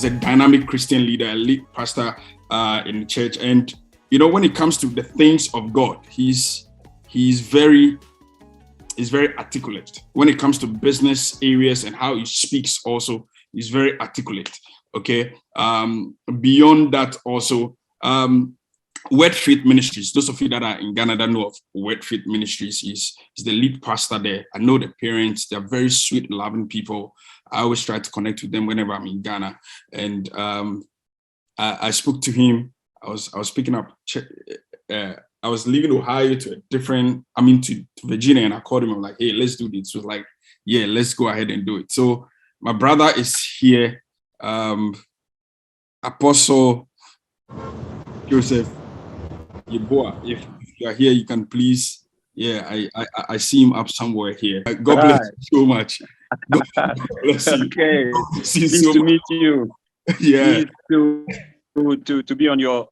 a dynamic Christian leader, a lead pastor in the church. And, you know, when it comes to the things of God, he's very articulate. When it comes to business areas and how he speaks also, he's very articulate. Okay. Beyond that also, Word Faith Ministries. Those of you that are in Ghana that know of Word Faith Ministries, he's the lead pastor there. I know the parents, they're very sweet, loving people. I always try to connect with them whenever I'm in Ghana. And I spoke to him. I was picking up, I was leaving Ohio to to Virginia, and I called him. I'm like, hey, let's do this. He was like, yeah, let's go ahead and do it. So my brother is here, Apostle Joseph Yeboah. If you are here, you can please, I see him up somewhere here. God bless you so much. God bless you. Okay. Pleased to meet you. Yeah. To be on your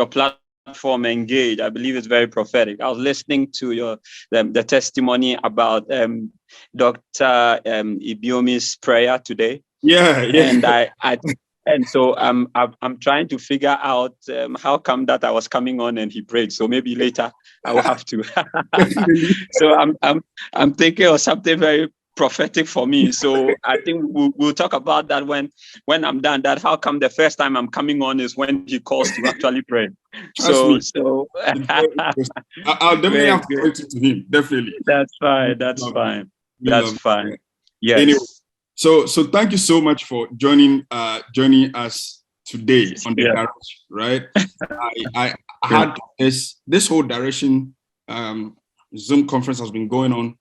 platform, engaged. I believe it's very prophetic. I was listening to the testimony about Dr. Ibiomi's prayer today. Yeah. And so I'm trying to figure out how come that I was coming on and he prayed. So maybe later I will have to. So I'm thinking of something very prophetic for me. So I think we'll talk about that when I'm done. That how come the first time I'm coming on is when he calls to actually pray. So I'll definitely have to point it to him. Definitely. That's fine. Yes. Anyway, so thank you so much for joining us today on the direction, right? I had this whole direction Zoom conference has been going on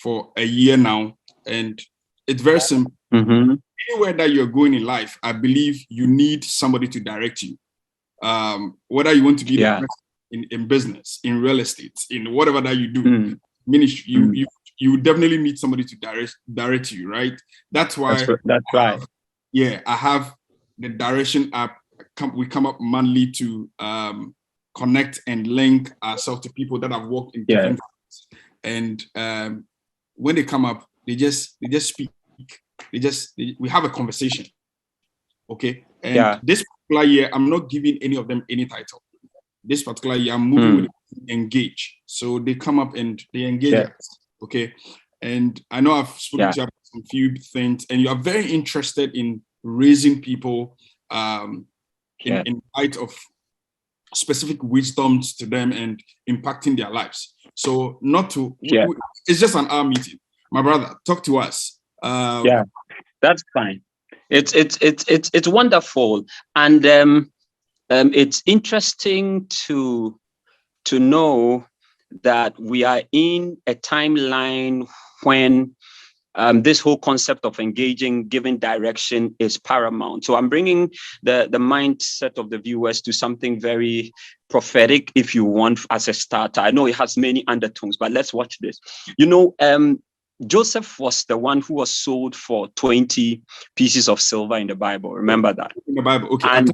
for a year now, and it's very simple. Mm-hmm. Anywhere that you're going in life, I believe you need somebody to direct you. Whether you want to be the person in business, in real estate, in whatever that you do, ministry, you definitely need somebody to direct you, right? That's why. That's right. I have the direction app. We come up monthly to connect and link ourselves to people that have worked in different things. And when they come up, they just speak. We have a conversation. Okay. And this particular year, I'm not giving any of them any title. This particular year, I'm moving with engage. So they come up and they engage us. Okay. And I know I've spoken to you about some few things, and you are very interested in raising people in light of specific wisdoms to them and impacting their lives. So it's just an hour meeting. My brother, talk to us. That's fine. It's wonderful. And it's interesting to know that we are in a timeline when this whole concept of engaging, giving direction is paramount. So I'm bringing the mindset of the viewers to something very prophetic, if you want, as a starter. I know it has many undertones, but let's watch this. Joseph was the one who was sold for 20 pieces of silver in the Bible. Remember that? In the Bible, okay.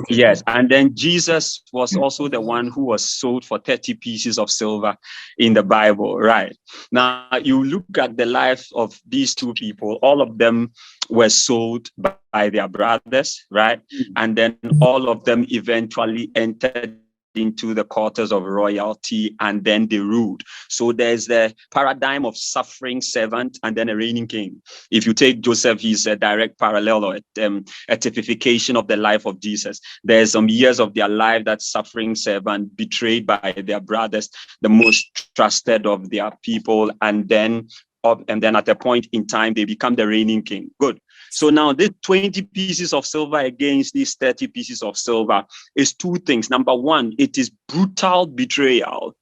Yes, and then Jesus was also the one who was sold for 30 pieces of silver in the Bible, right? Now, you look at the lives of these two people, all of them were sold by their brothers, right? And then all of them eventually entered into the quarters of royalty, and then they ruled. So there's the paradigm of suffering servant and then a reigning king. If you take Joseph, he's a direct parallel or a typification of the life of Jesus. There's some years of their life that suffering servant, betrayed by their brothers, the most trusted of their people, and then at a point in time, they become the reigning king. Good. So now this 20 pieces of silver against these 30 pieces of silver is two things. Number one, it is brutal betrayal.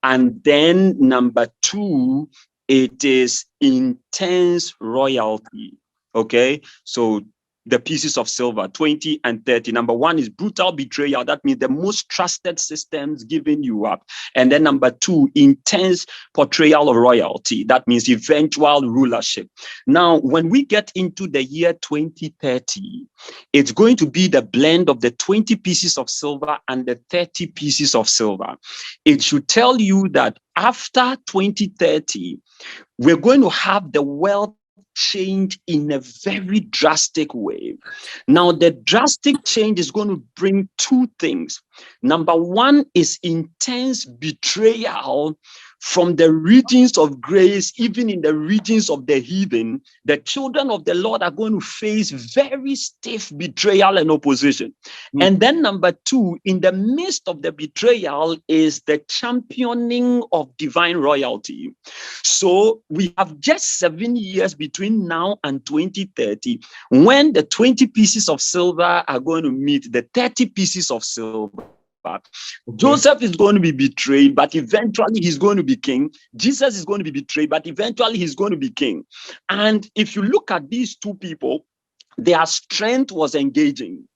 And then number two, it is intense royalty. Okay. So the pieces of silver, 20 and 30. Number one is brutal betrayal. That means the most trusted systems giving you up. And then number two, intense portrayal of royalty. That means eventual rulership. Now, when we get into the year 2030, it's going to be the blend of the 20 pieces of silver and the 30 pieces of silver. It should tell you that after 2030, we're going to have the wealth change in a very drastic way. Now, the drastic change is going to bring two things. Number one is intense betrayal from the regions of grace, even in the regions of the heathen. The children of the Lord are going to face very stiff betrayal and opposition. And then number two, in the midst of the betrayal is the championing of divine royalty. So we have just 7 years between now and 2030, when the 20 pieces of silver are going to meet the 30 pieces of silver. Joseph is going to be betrayed, but eventually he's going to be king. Jesus is going to be betrayed, but eventually he's going to be king. And if you look at these two people, their strength was engaging.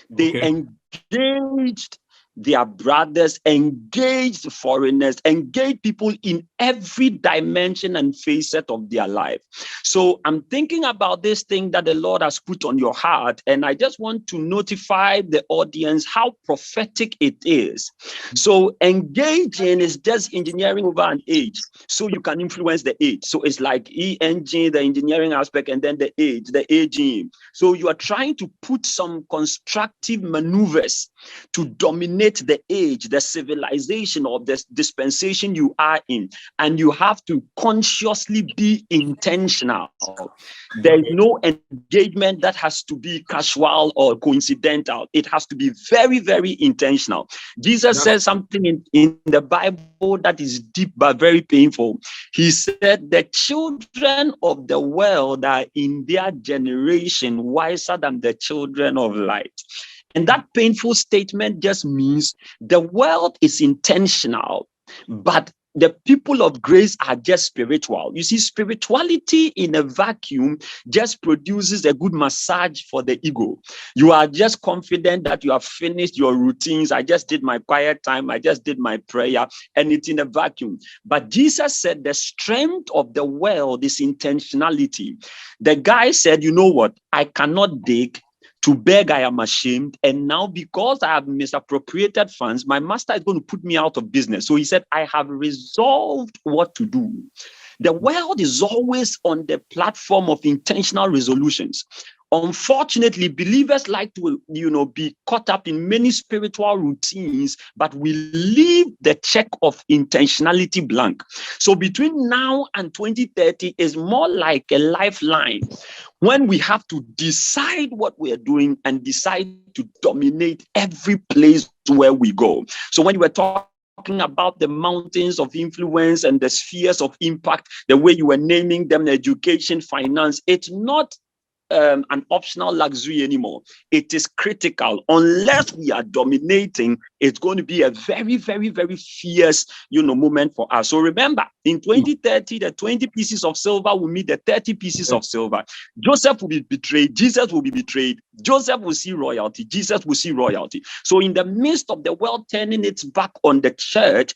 They engaged their brothers, engaged foreigners, engaged people in every dimension and facet of their life. So I'm thinking about this thing that the Lord has put on your heart, and I just want to notify the audience how prophetic it is. So engaging is just engineering over an age, so you can influence the age. So it's like ENG, the engineering aspect, and then the age, the aging. So you are trying to put some constructive maneuvers to dominate the age, the civilization, or the dispensation you are in, and you have to consciously be intentional. There is no engagement that has to be casual or coincidental. It has to be very, very intentional. Jesus says something in the Bible that is deep but very painful. He said, the children of the world are in their generation wiser than the children of light. And that painful statement just means the world is intentional, but the people of grace are just spiritual. You see, spirituality in a vacuum just produces a good massage for the ego. You are just confident that you have finished your routines. I just did my quiet time. I just did my prayer, and it's in a vacuum. But Jesus said the strength of the world is intentionality. The guy said, you know what? I cannot dig. To beg, I am ashamed. And now, because I have misappropriated funds, my master is going to put me out of business. So he said, I have resolved what to do. The world is always on the platform of intentional resolutions. Unfortunately, believers like to, be caught up in many spiritual routines, but we leave the check of intentionality blank. So between now and 2030 is more like a lifeline, when we have to decide what we are doing and decide to dominate every place where we go. So when you were talking about the mountains of influence and the spheres of impact, the way you were naming them, education, finance, it's not an optional luxury anymore. It is critical. Unless we are dominating, it's going to be a very, very, very fierce, moment for us. So remember, in 2030, the 20 pieces of silver will meet the 30 pieces of silver. Joseph will be betrayed. Jesus will be betrayed. Joseph will see royalty. Jesus will see royalty. So in the midst of the world turning its back on the church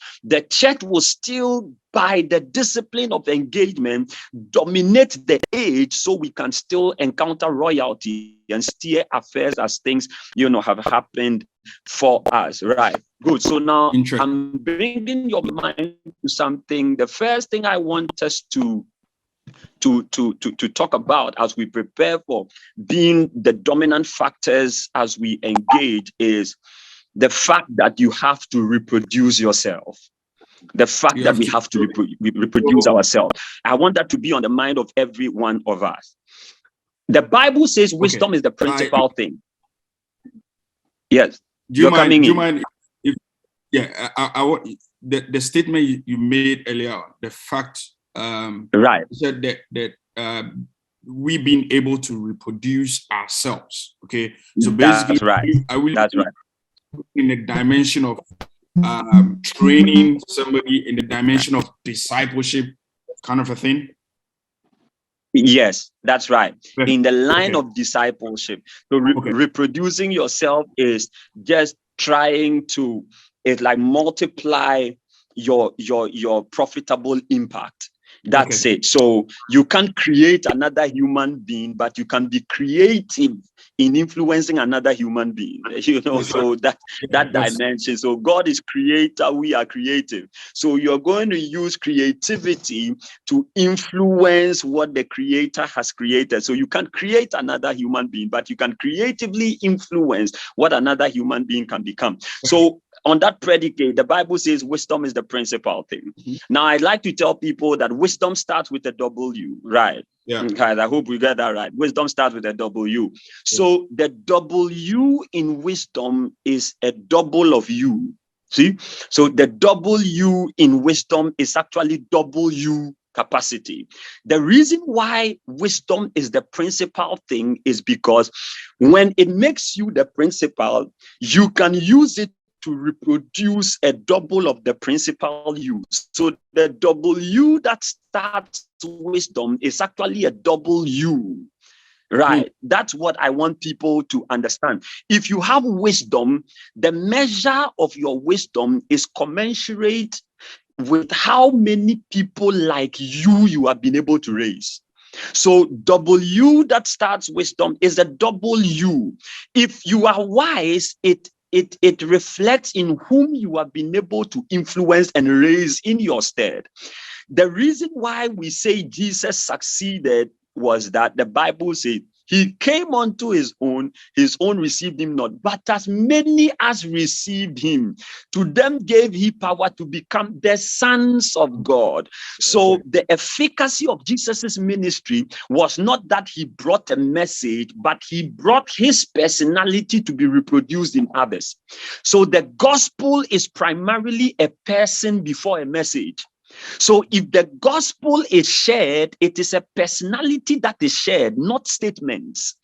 will still, by the discipline of engagement, dominate the age, so we can still encounter royalty and steer affairs as things, have happened for us. Right. Good. So now I'm bringing your mind to something. The first thing I want us to talk about as we prepare for being the dominant factors as we engage is the fact that you have to reproduce yourself. The fact that we have to reproduce ourselves. I want that to be on the mind of every one of us. The Bible says wisdom is the principal thing. Yes. Do you mind if I want the statement you made earlier, the fact right. You said that we being able to reproduce ourselves. Okay. So basically, that's right. That's right. In the dimension of training somebody, in the dimension of discipleship, kind of a thing. Yes, that's right. In the line of discipleship. So reproducing yourself is just trying to, it's like multiply your profitable impact. That's it. So you can't create another human being, but you can be creative in influencing another human being. So that dimension. So God is creator, we are creative. So you're going to use creativity to influence what the creator has created. So you can't create another human being, but you can creatively influence what another human being can become. So on that predicate, the Bible says wisdom is the principal thing. Now, I'd like to tell people that wisdom starts with a W, right? Yeah. Guys, I hope we get that right. Wisdom starts with a W. So the W in wisdom is a double of you. See? So the W in wisdom is actually W capacity. The reason why wisdom is the principal thing is because when it makes you the principal, you can use it to reproduce a double of the principal use. So the W that starts wisdom is actually a double U. Right. That's what I want people to understand. If you have wisdom, the measure of your wisdom is commensurate with how many people like you have been able to raise. So W that starts wisdom is a double U. If you are wise, it reflects in whom you have been able to influence and raise in your stead. The reason why we say Jesus succeeded was that the Bible said he came unto his own received him not. But as many as received him, to them gave he power to become the sons of God. So the efficacy of Jesus's ministry was not that he brought a message, but he brought his personality to be reproduced in others. So the gospel is primarily a person before a message. So if the gospel is shared, it is a personality that is shared, not statements.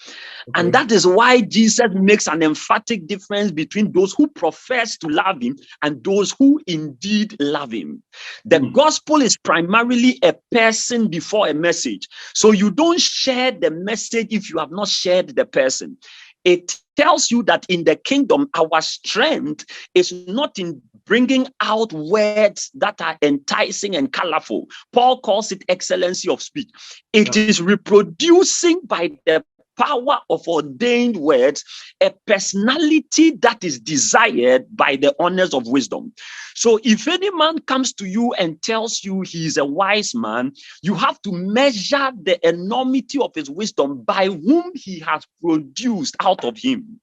And that is why Jesus makes an emphatic difference between those who profess to love him and those who indeed love him. The gospel is primarily a person before a message. So you don't share the message if you have not shared the person. It tells you that in the kingdom, our strength is not in bringing out words that are enticing and colorful. Paul calls it excellency of speech. It is reproducing by the power of ordained words a personality that is desired by the honors of wisdom. So if any man comes to you and tells you he is a wise man, you have to measure the enormity of his wisdom by whom he has produced out of him.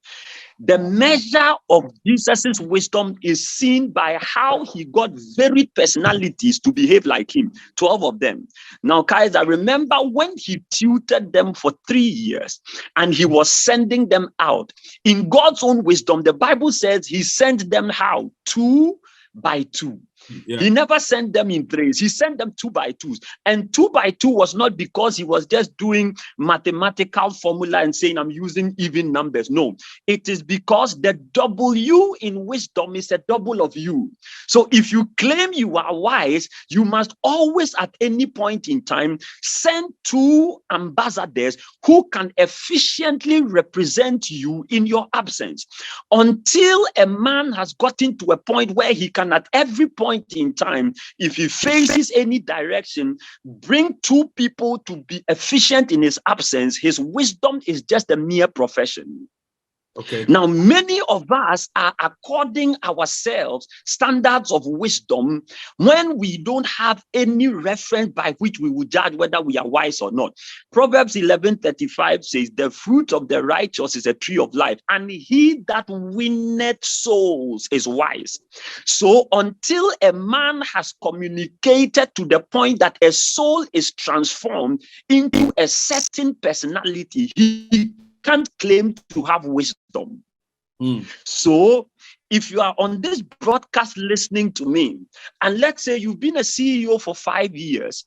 The measure of Jesus's wisdom is seen by how he got varied personalities to behave like him, 12 of them. Now, guys, I remember when he tutored them for 3 years and he was sending them out. In God's own wisdom, the Bible says he sent them how? 2 by 2. Yeah. He never sent them in threes. He sent them 2 by 2s. And 2 by 2 was not because he was just doing mathematical formula and saying, I'm using even numbers. No, it is because the W in wisdom is a double of you. So if you claim you are wise, you must always at any point in time send 2 ambassadors who can efficiently represent you in your absence. Until a man has gotten to a point where he can at every point in time, if he faces any direction, bring 2 people to be efficient in his absence, his wisdom is just a mere profession. Okay. Now, many of us are according ourselves standards of wisdom when we don't have any reference by which we will judge whether we are wise or not. Proverbs 11:35 says, the fruit of the righteous is a tree of life, and he that winneth souls is wise. So until a man has communicated to the point that a soul is transformed into a certain personality, he can't claim to have wisdom. So if you are on this broadcast listening to me, and let's say you've been a CEO for 5 years,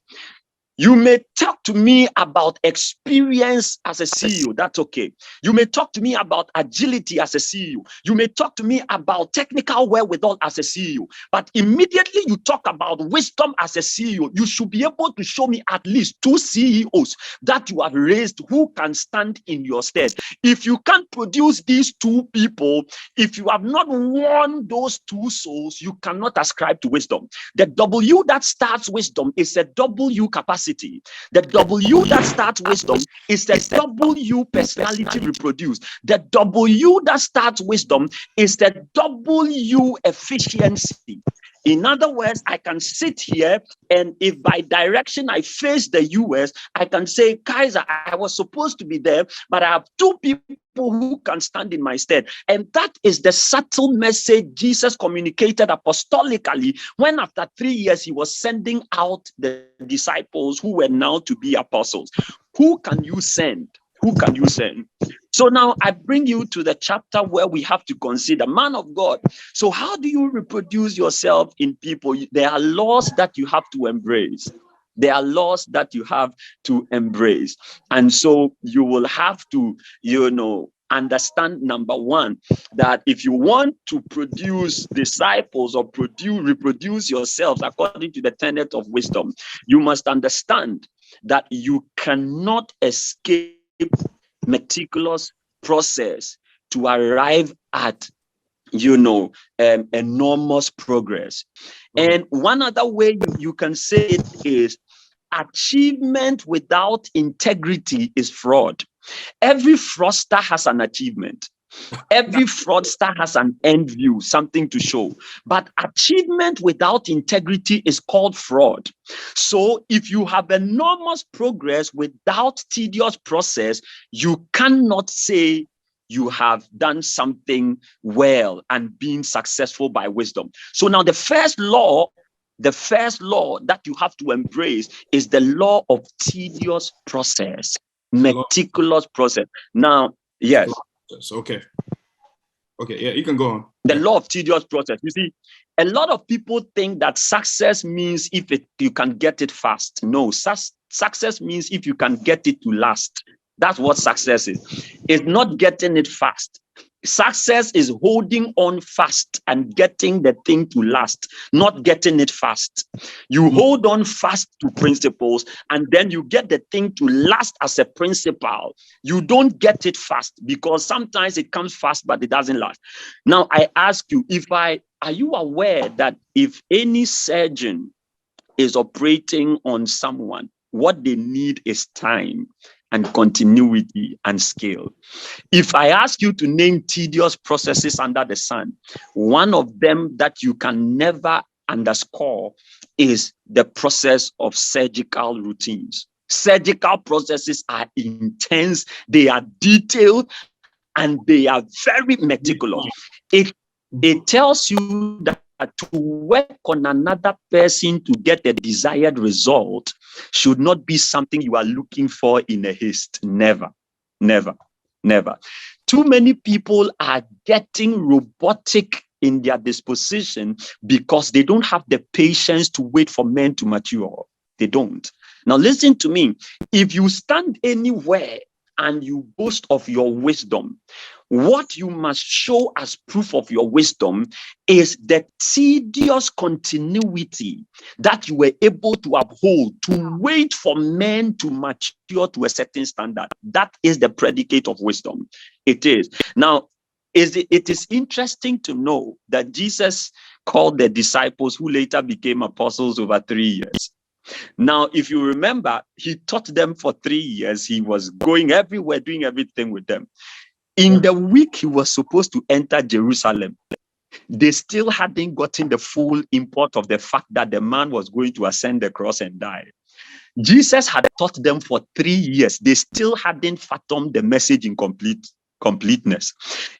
You may talk to me about experience as a CEO. That's okay. You may talk to me about agility as a CEO. You may talk to me about technical wherewithal as a CEO. But immediately you talk about wisdom as a CEO, you should be able to show me at least 2 CEOs that you have raised who can stand in your stead. If you can't produce these 2 people, if you have not won those 2 souls, you cannot ascribe to wisdom. The W that starts wisdom is a W capacity. The W that starts wisdom is the W personality reproduced. The W that starts wisdom is the W efficiency. In other words, I can sit here, and if by direction I face the US, I can say, Kaiser, I was supposed to be there, but I have 2 people who can stand in my stead. And that is the subtle message Jesus communicated apostolically when after 3 years he was sending out the disciples who were now to be apostles. Who can you send? Who can you send? So now I bring you to the chapter where we have to consider, man of God. So how do you reproduce yourself in people? There are laws that you have to embrace. There are laws that you have to embrace. And so you will have to, understand, number one, that if you want to produce disciples or reproduce yourselves according to the tenet of wisdom, you must understand that you cannot escape meticulous process to arrive at enormous progress. And one other way you can say it is achievement without integrity is fraud. Every fraudster has an achievement. Every fraudster has an end view, something to show. But achievement without integrity is called fraud. So if you have enormous progress without tedious process, you cannot say you have done something well and been successful by wisdom. So now the first law that you have to embrace is the law of tedious process, meticulous process. Now, yes. Okay, yeah, you can go on. The law of tedious process. You see, a lot of people think that success means you can get it fast. No, success means if you can get it to last. That's what success is. It's not getting it fast. Success is holding on fast and getting the thing to last, not getting it fast. You hold on fast to principles, and then you get the thing to last as a principle. You don't get it fast because sometimes it comes fast, but it doesn't last. Now, I ask you, are you aware that if any surgeon is operating on someone, what they need is time and continuity and skill? If I ask you to name tedious processes under the sun, one of them that you can never underscore is the process of surgical routines. Surgical processes are intense, they are detailed, and they are very meticulous. It tells you that to work on another person to get a desired result should not be something you are looking for in a haste. Never, never, never. Too many people are getting robotic in their disposition because they don't have the patience to wait for men to mature. They don't. Now listen to me. If you stand anywhere and you boast of your wisdom, what you must show as proof of your wisdom is the tedious continuity that you were able to uphold, to wait for men to mature to a certain standard. That is the predicate of wisdom. It is. Now, it is interesting to know that Jesus called the disciples who later became apostles over 3 years. Now, if you remember, he taught them for 3 years. He was going everywhere, doing everything with them. In the week he was supposed to enter Jerusalem, they still hadn't gotten the full import of the fact that the man was going to ascend the cross and die. Jesus had taught them for 3 years. They still hadn't fathomed the message in completeness.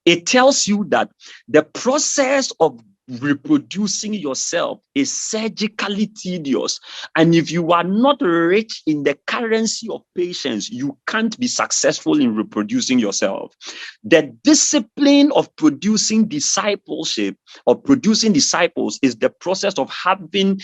It tells you that the process of reproducing yourself is surgically tedious, and if you are not rich in the currency of patience, you can't be successful in reproducing yourself. The discipline of producing discipleship or producing disciples is the process of having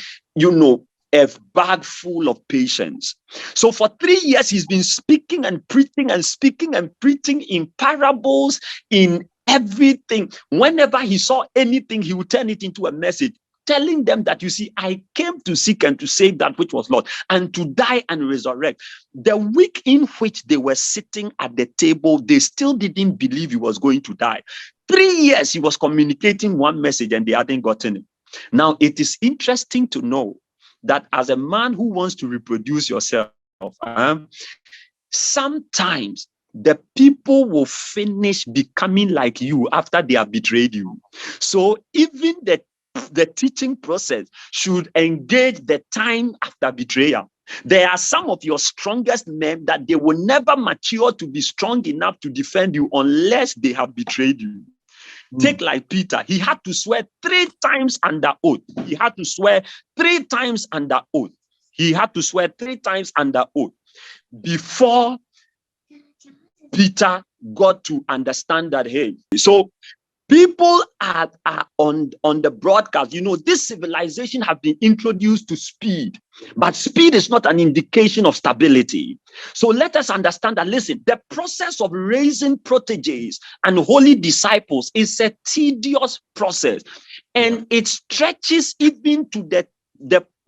a bag full of patience. So for 3 years, he's been speaking and preaching and speaking and preaching in parables, in everything. Whenever he saw anything, he would turn it into a message, telling them that, you see, I came to seek and to save that which was lost, and to die and resurrect. The week in which they were sitting at the table, they still didn't believe he was going to die. 3 years he was communicating one message and they hadn't gotten it. Now, it is interesting to know that as a man who wants to reproduce yourself, sometimes the people will finish becoming like you after they have betrayed you. So even the teaching process should engage the time after betrayal. There are some of your strongest men that they will never mature to be strong enough to defend you unless they have betrayed you. Take like Peter. He had to swear 3 times under oath. He had to swear 3 times under oath. He had to swear 3 times under oath before Peter got to understand that, hey, so people are on the broadcast. This civilization have been introduced to speed, but speed is not an indication of stability. So let us understand that, listen, the process of raising proteges and holy disciples is a tedious process, and it stretches even to the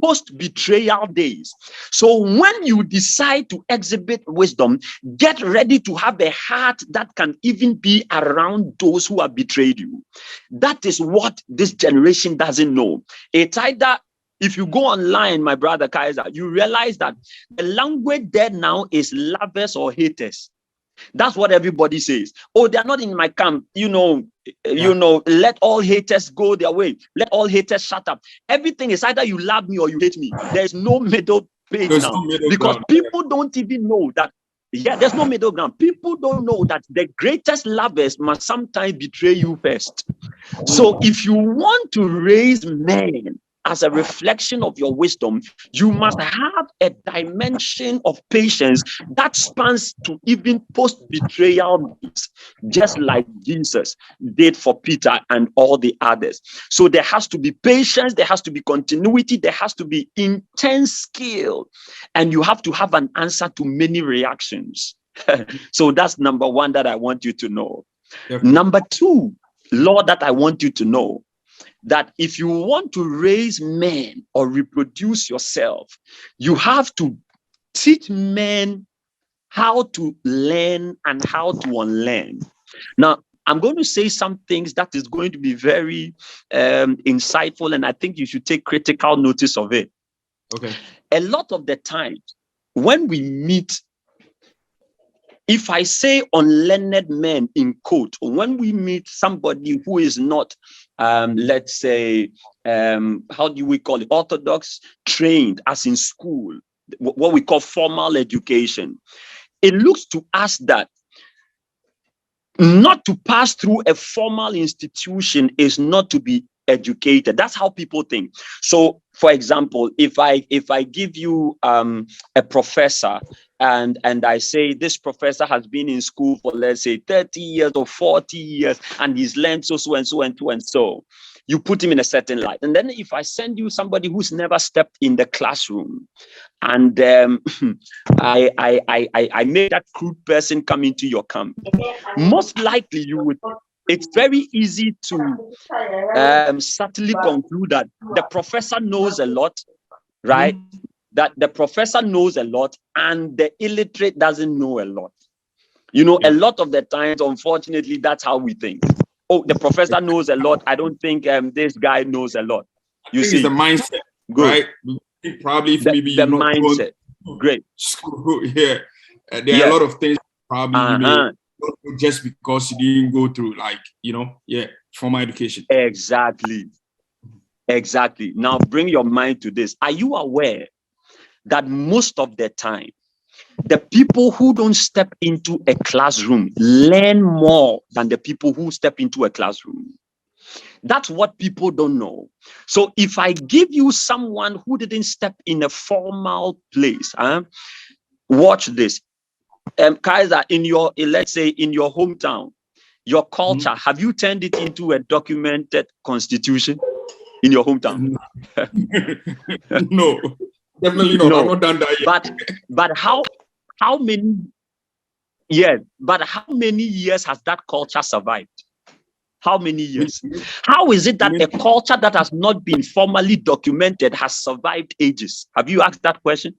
post-betrayal days. So when you decide to exhibit wisdom, get ready to have a heart that can even be around those who have betrayed you. That is what this generation doesn't know. It's either, if you go online, my brother Kaiser, you realize that the language there now is lovers or haters. That's what everybody says. Oh, they're not in my camp. Let all haters go their way. Let all haters shut up. Everything is either you love me or you hate me. There's no middle page now, because people don't even know that. Yeah, there's no middle ground. People don't know that the greatest lovers must sometimes betray you first. So if you want to raise men as a reflection of your wisdom, you must have a dimension of patience that spans to even post-betrayal, just like Jesus did for Peter and all the others. So there has to be patience, there has to be continuity, there has to be intense skill, and you have to have an answer to many reactions. So that's number one that I want you to know. Yep. Number two, Lord, that I want you to know, that if you want to raise men or reproduce yourself, you have to teach men how to learn and how to unlearn. Now, I'm going to say some things that is going to be very insightful, and I think you should take critical notice of it. Okay. A lot of the times when we meet, if I say unlearned men in quote, when we meet somebody who is not, let's say, how do we call it, orthodox trained, as in school, what we call formal education, it looks to us that not to pass through a formal institution is not to be educated. That's how people think. So, for example, if I give you a professor and I say this professor has been in school for, let's say, 30 years or 40 years, and he's learned so and so and so and so, you put him in a certain light. And then if I send you somebody who's never stepped in the classroom, and I made that crude person come into your camp, most likely you would. It's very easy to subtly conclude that the professor knows a lot, right? That the professor knows a lot and the illiterate doesn't know a lot. A lot of the times, unfortunately, that's how we think. Oh, the professor knows a lot. I don't think this guy knows a lot. You see, it's the mindset, good. Right? Probably if maybe the you're not mindset. Great. School, yeah. There are a lot of things probably you may just because you didn't go through, formal education. Exactly. Now bring your mind to this. Are you aware that most of the time, the people who don't step into a classroom learn more than the people who step into a classroom? That's what people don't know. So if I give you someone who didn't step in a formal place, watch this. Kaiser, let's say in your hometown, your culture, have you turned it into a documented constitution in your hometown? No. Definitely not. No. I'm not done that yet. But how many? Yes, but how many years has that culture survived? How many years? How is it that a culture that has not been formally documented has survived ages? Have you asked that question?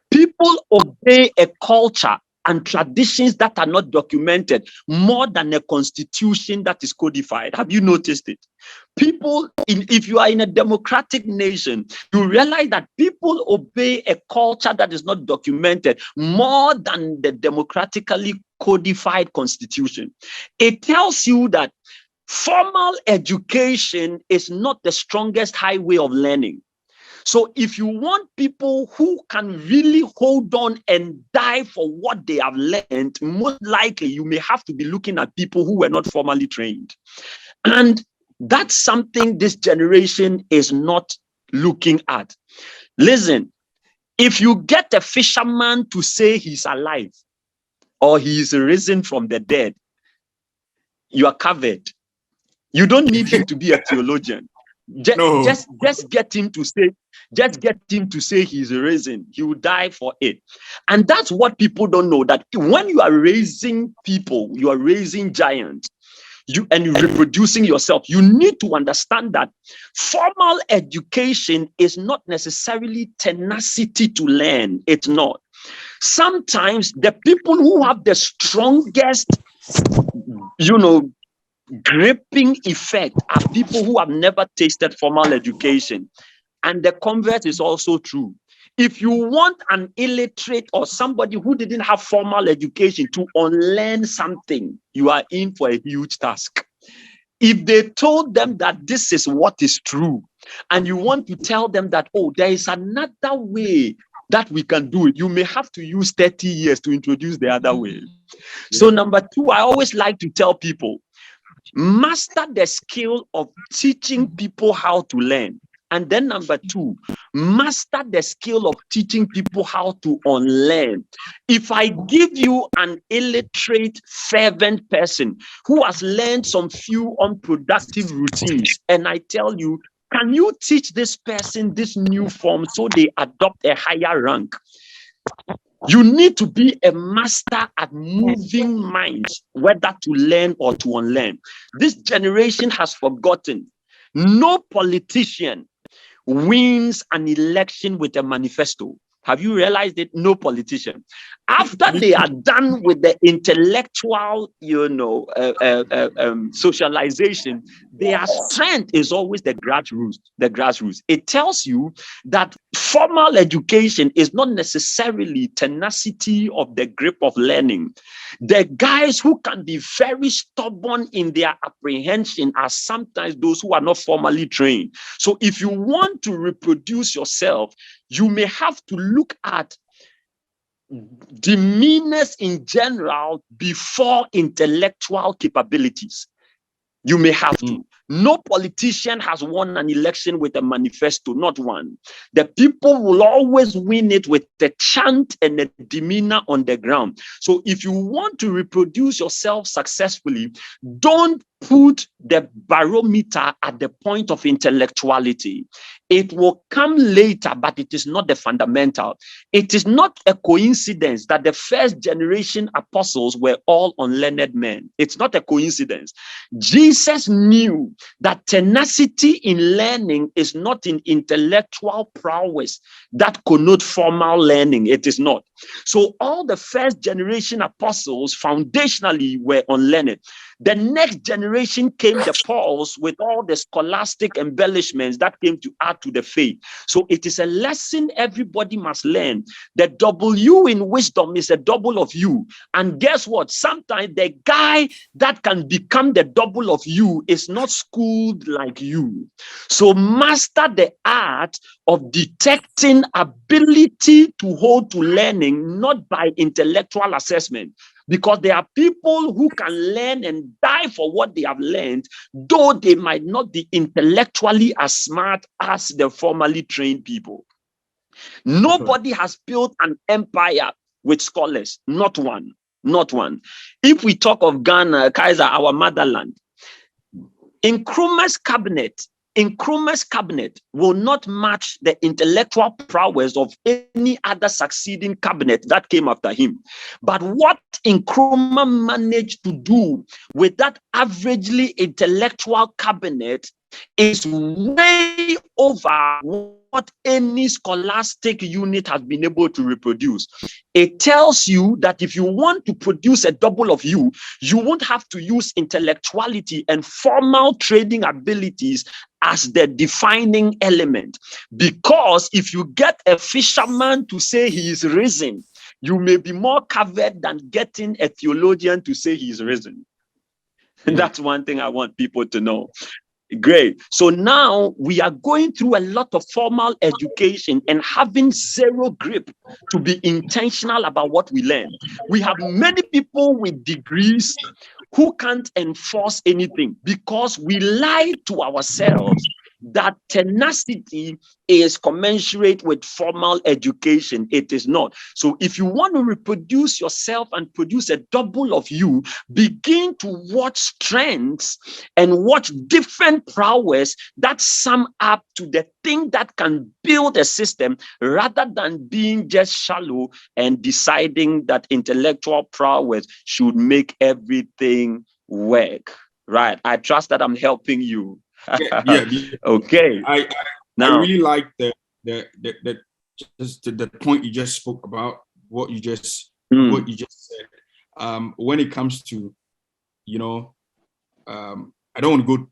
People obey a culture and traditions that are not documented more than a constitution that is codified. Have you noticed it? People, if you are in a democratic nation, you realize that people obey a culture that is not documented more than the democratically codified constitution. It tells you that formal education is not the strongest highway of learning. So if you want people who can really hold on and die for what they have learned, most likely you may have to be looking at people who were not formally trained. And that's something this generation is not looking at. Listen, if you get a fisherman to say he's alive or he is risen from the dead, you are covered. You don't need him to be a theologian. Just get him to say he's risen. He will die for it. And that's what people don't know, that when you are raising people, you are raising giants, you're reproducing yourself, you need to understand that formal education is not necessarily tenacity to learn. It's not. Sometimes the people who have the strongest, gripping effect are people who have never tasted formal education. And the converse is also true. If you want an illiterate or somebody who didn't have formal education to unlearn something, you are in for a huge task. If they told them that this is what is true, and you want to tell them that, there is another way that we can do it, you may have to use 30 years to introduce the other way. Yeah. So number 2, I always like to tell people, master the skill of teaching people how to learn. And then number 2, master the skill of teaching people how to unlearn. If I give you an illiterate, fervent person who has learned some few unproductive routines, and I tell you, can you teach this person this new form so they adopt a higher rank? You need to be a master at moving minds, whether to learn or to unlearn. This generation has forgotten. No politician wins an election with a manifesto. Have you realized it? No politician. After they are done with the intellectual, socialization, their strength is always the grassroots. It tells you that formal education is not necessarily tenacity of the grip of learning. The guys who can be very stubborn in their apprehension are sometimes those who are not formally trained. So if you want to reproduce yourself, you may have to look at demeanors in general before intellectual capabilities. You may have to. No politician has won an election with a manifesto, not one. The people will always win it with the chant and the demeanor on the ground. So if you want to reproduce yourself successfully, don't put the barometer at the point of intellectuality. It will come later, but it is not the fundamental. It is not a coincidence that the first generation apostles were all unlearned men. It's not a coincidence. Jesus knew that tenacity in learning is not in intellectual prowess that connotes formal learning. It is not. So all the first generation apostles foundationally were unlearned. The next generation came the Pauls with all the scholastic embellishments that came to add to the faith. So it is a lesson everybody must learn. The W in wisdom is a double of you. And guess what? Sometimes the guy that can become the double of you is not schooled like you. So master the art of detecting ability to hold to learning, not by intellectual assessment. Because there are people who can learn and die for what they have learned, though they might not be intellectually as smart as the formally trained people. Nobody has built an empire with scholars. Not one. Not one. If we talk of Ghana, Kaiser, our motherland, in Nkrumah's cabinet, Nkrumah's cabinet will not match the intellectual prowess of any other succeeding cabinet that came after him. But what Nkrumah managed to do with that averagely intellectual cabinet is way over what any scholastic unit has been able to reproduce. It tells you that if you want to produce a double of you, you won't have to use intellectuality and formal trading abilities as the defining element. Because if you get a fisherman to say he is risen, you may be more covered than getting a theologian to say he is risen. That's one thing I want people to know. Great. So now we are going through a lot of formal education and having zero grip to be intentional about what we learn. We have many people with degrees who can't enforce anything because we lie to ourselves that tenacity is commensurate with formal education. It is not. So if you want to reproduce yourself and produce a double of you, begin to watch strengths and watch different prowess that sum up to the thing that can build a system, rather than being just shallow and deciding that intellectual prowess should make everything work. Right. I trust that I'm helping you. Yeah. Okay. I really like the point you just spoke about, what you just said. When it comes to, I don't want to go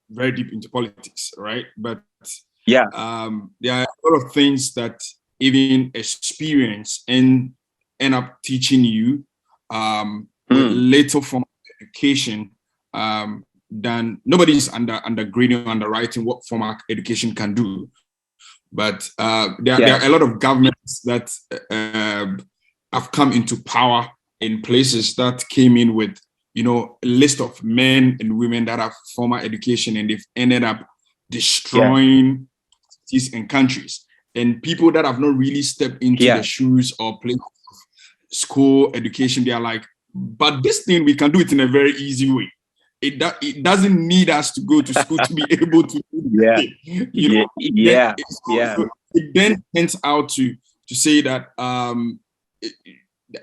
very deep into politics, right? But there are a lot of things that even experience and end up teaching you with little form of education. Than nobody's undergrading, underwriting what formal education can do. But there are a lot of governments that have come into power in places that came in with, a list of men and women that have formal education, and they've ended up destroying cities and countries. And people that have not really stepped into the shoes or place of school education, they are like, but this thing, we can do it in a very easy way. It doesn't need us to go to school to be able to do it. It then turns out to say that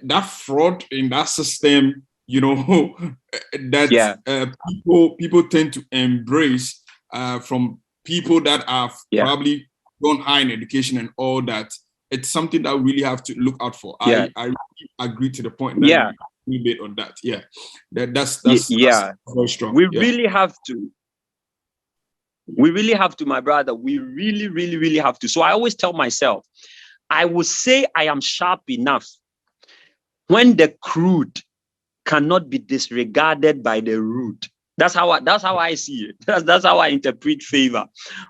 that fraud in that system, that people tend to embrace from people that have probably gone high in education and all that. It's something that we really have to look out for. I really agree to the point that you made on that. That's very strong. We really have to. We really have to, my brother. We really, really, really have to. So I always tell myself, I will say I am sharp enough when the crude cannot be disregarded by the rude. That's how I see it. That's how I interpret favor.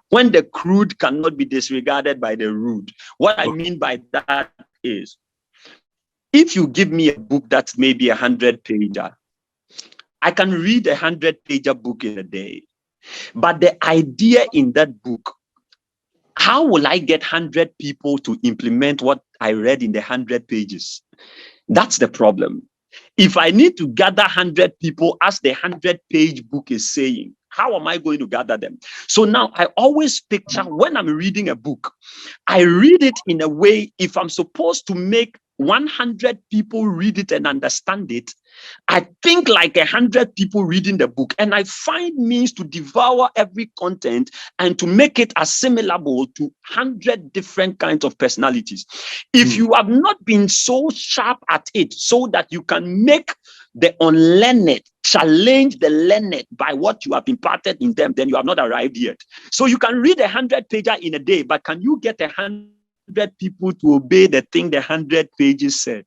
When the crude cannot be disregarded by the rude. What I mean by that is, if you give me a book that's maybe 100-pager, I can read a 100-pager book in a day. But the idea in that book, how will I get 100 people to implement what I read in the 100 pages? That's the problem. If I need to gather 100 people as the 100-page book is saying, how am I going to gather them? So now I always picture, when I'm reading a book, I read it in a way, if I'm supposed to make 100 people read it and understand it, I think like 100 people reading the book, and I find means to devour every content and to make it assimilable to 100 different kinds of personalities. If you have not been so sharp at it so that you can make the unlearned challenge the learned by what you have imparted in them, then you have not arrived yet. So you can read 100-pager in a day, but can you get 100 people to obey the thing the 100 pages said?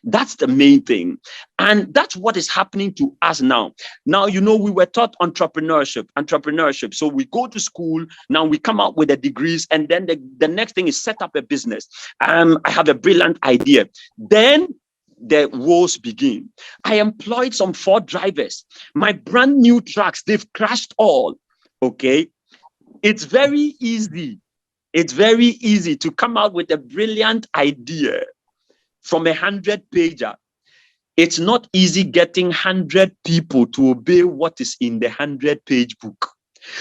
That's the main thing. And that's what is happening to us now. Now, we were taught entrepreneurship. So we go to school, now we come out with the degrees, and then the next thing is set up a business. I have a brilliant idea. Then the woes begin. I employed some Ford drivers. My brand new trucks, they've crashed all. Okay. It's very easy. It's very easy to come out with a brilliant idea from 100-pager. It's not easy getting 100 people to obey what is in the 100-page book.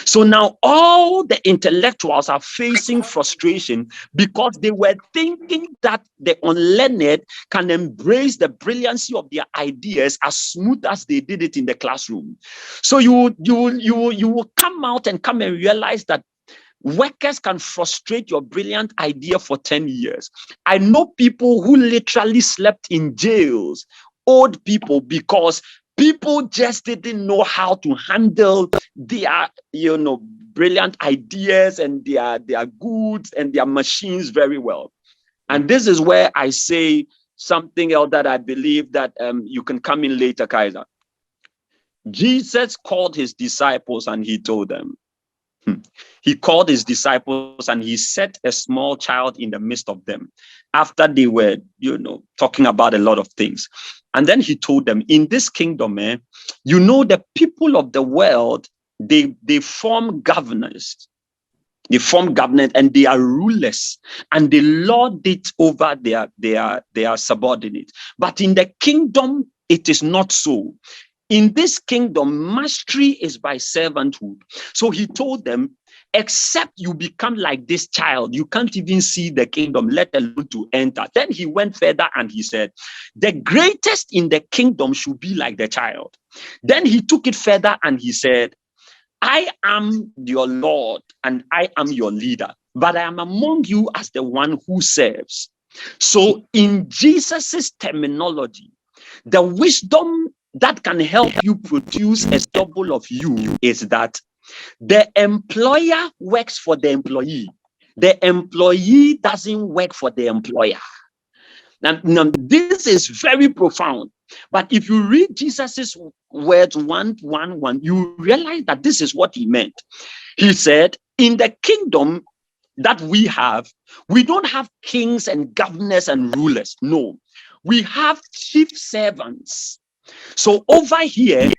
So now all the intellectuals are facing frustration because they were thinking that the unlearned can embrace the brilliancy of their ideas as smooth as they did it in the classroom. So you will come out and realize that workers can frustrate your brilliant idea for 10 years. I know people who literally slept in jails, old people, because people just didn't know how to handle their, brilliant ideas and their goods and their machines very well. And this is where I say something else that I believe that you can come in later, Kaiser. Jesus called his disciples and he told them, he called his disciples and he set a small child in the midst of them after they were, talking about a lot of things. And then he told them, in this kingdom, the people of the world, they form governors. They form government and they are rulers and they lord it over their subordinates. But in the kingdom, it is not so. In this kingdom, mastery is by servanthood. So he told them, except you become like this child, you can't even see the kingdom, let alone to enter. Then he went further and he said, the greatest in the kingdom should be like the child. Then he took it further and he said, I am your Lord and I am your leader, but I am among you as the one who serves. So in Jesus's terminology, the wisdom that can help you produce a double of you is that the employer works for the employee. The employee doesn't work for the employer. Now, this is very profound. But if you read Jesus's words 1:1, you realize that this is what he meant. He said, in the kingdom that we have, we don't have kings and governors and rulers. No, we have chief servants. So over here,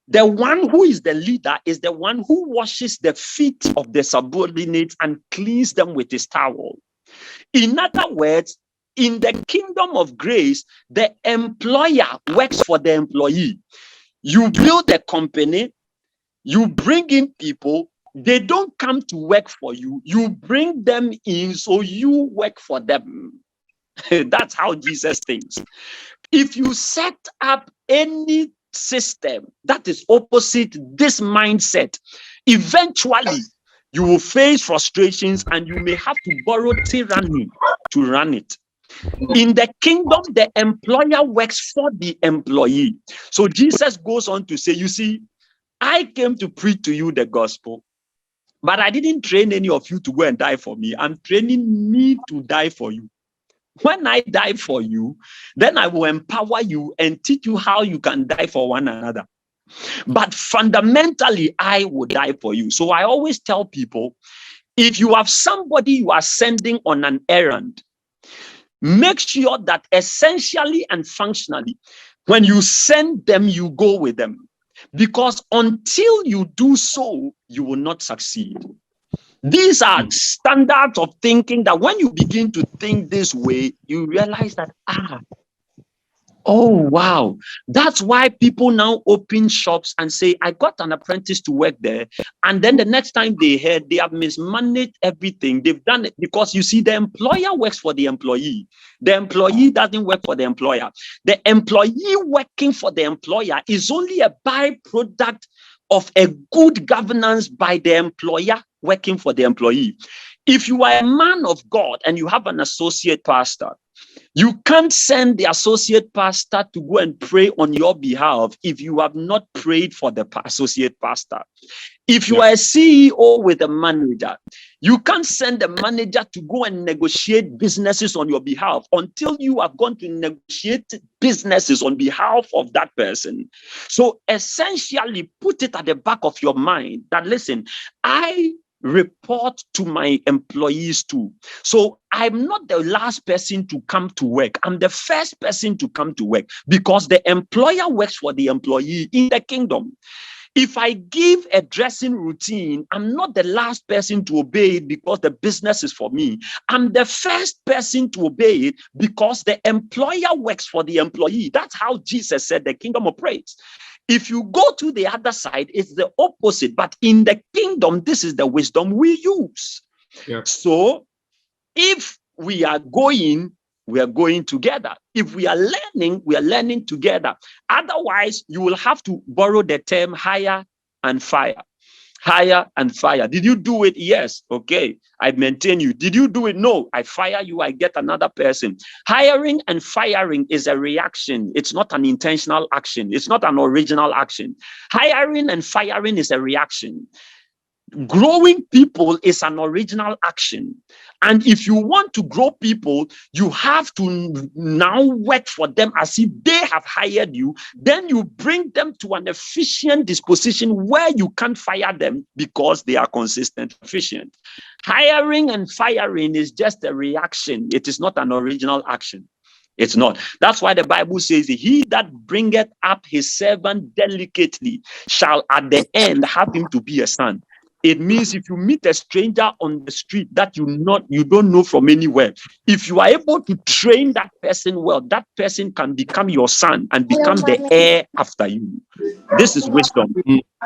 the one who is the leader is the one who washes the feet of the subordinates and cleans them with his towel. In other words, in the kingdom of grace, the employer works for the employee. You build a company, you bring in people, they don't come to work for you, you bring them in, so you work for them. That's how Jesus thinks. If you set up any system that is opposite this mindset, eventually you will face frustrations and you may have to borrow tyranny to run it. In the kingdom, the employer works for the employee. So Jesus goes on to say, you see, I came to preach to you the gospel, but I didn't train any of you to go and die for me. I'm training me to die for you. When I die for you, then I will empower you and teach you how you can die for one another. But fundamentally, I will die for you. So I always tell people, if you have somebody you are sending on an errand, make sure that essentially and functionally, when you send them, you go with them. Because until you do so, you will not succeed. These are standards of thinking that when you begin to think this way, you realize that, oh, wow. That's why people now open shops and say, I got an apprentice to work there. And then the next time they heard, they have mismanaged everything. They've done it because you see, the employer works for the employee. The employee doesn't work for the employer. The employee working for the employer is only a byproduct of a good governance by the employer working for the employee. If you are a man of God and you have an associate pastor, you can't send the associate pastor to go and pray on your behalf if you have not prayed for the associate pastor. If you are a CEO with a manager, you can't send the manager to go and negotiate businesses on your behalf until you have gone to negotiate businesses on behalf of that person. So essentially, put it at the back of your mind that, listen, I report to my employees too. So I'm not the last person to come to work. I'm the first person to come to work because the employer works for the employee in the kingdom. If I give a dressing routine, I'm not the last person to obey it because the business is for me. I'm the first person to obey it because the employer works for the employee. That's how Jesus said the kingdom operates. If you go to the other side, it's the opposite. But in the kingdom, this is the wisdom we use. Yeah. So if we are going together. If we are learning together. Otherwise, you will have to borrow the term hire and fire. Hire and fire. Did you do it? Yes. Okay. I maintain you. Did you do it? No. I fire you. I get another person. Hiring and firing is a reaction. It's not an intentional action. It's not an original action. Hiring and firing is a reaction. Growing people is an original action. And if you want to grow people, you have to now work for them as if they have hired you. Then you bring them to an efficient disposition where you can't fire them because they are consistent, efficient. Hiring and firing is just a reaction. It is not an original action. It's not. That's why the Bible says, he that bringeth up his servant delicately shall at the end have him to be a son. It means if you meet a stranger on the street that you don't know from anywhere, if you are able to train that person well, that person can become your son and become the heir after you. This is wisdom.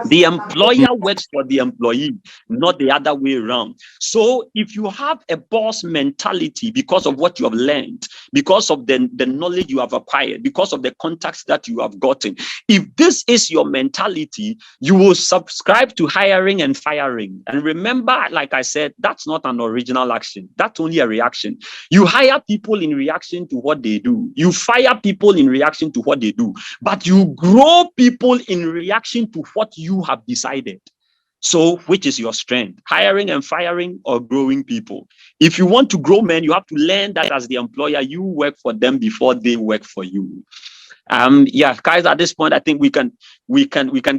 The employer works for the employee, not the other way around. So if you have a boss mentality because of what you have learned, because of the knowledge you have acquired, because of the contacts that you have gotten, if this is your mentality, you will subscribe to hiring and firing. And remember, like I said, that's not an original action. That's only a reaction. You hire people in reaction to what they do. You fire people in reaction to what they do. But you grow people in reaction to what you have decided. So which is your strength? Hiring and firing or growing people? If you want to grow men, you have to learn that as the employer, you work for them before they work for you. Kaiser, at this point, I think we can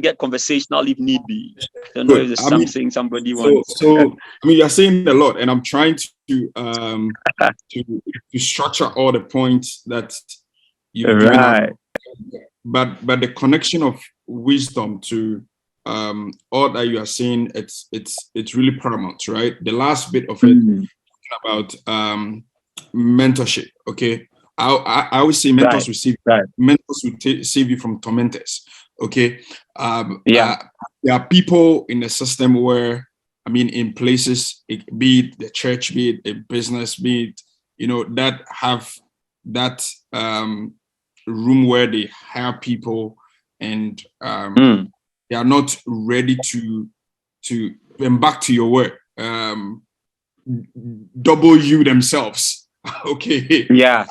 get conversational if need be. I don't know if there's something somebody wants. So you're saying a lot, and I'm trying to structure all the points that you've given out. But the connection of wisdom to all that you are saying, it's really paramount, right? The last bit of it about mentorship. Okay, I always say mentors will save mentors will save you from tormentors. Okay, there are people in the system where, I mean, in places, be it the church, be it a business, be it that have that room where they hire people and they are not ready to and back to your word, double you themselves. Okay. Yeah.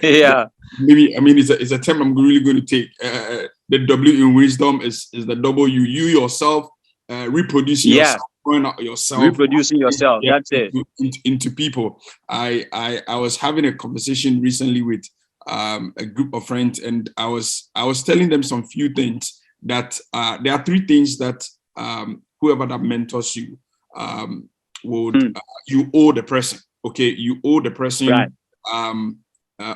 Yeah. Maybe, I mean, it's a term I'm really going to take. The W in wisdom is the W. You yourself reproducing yourself, growing out yourself, reproducing yourself. That's it. Into people. I was having a conversation recently with a group of friends, and I was telling them some few things that there are three things that whoever that mentors you would you owe the person. Okay, you owe the person,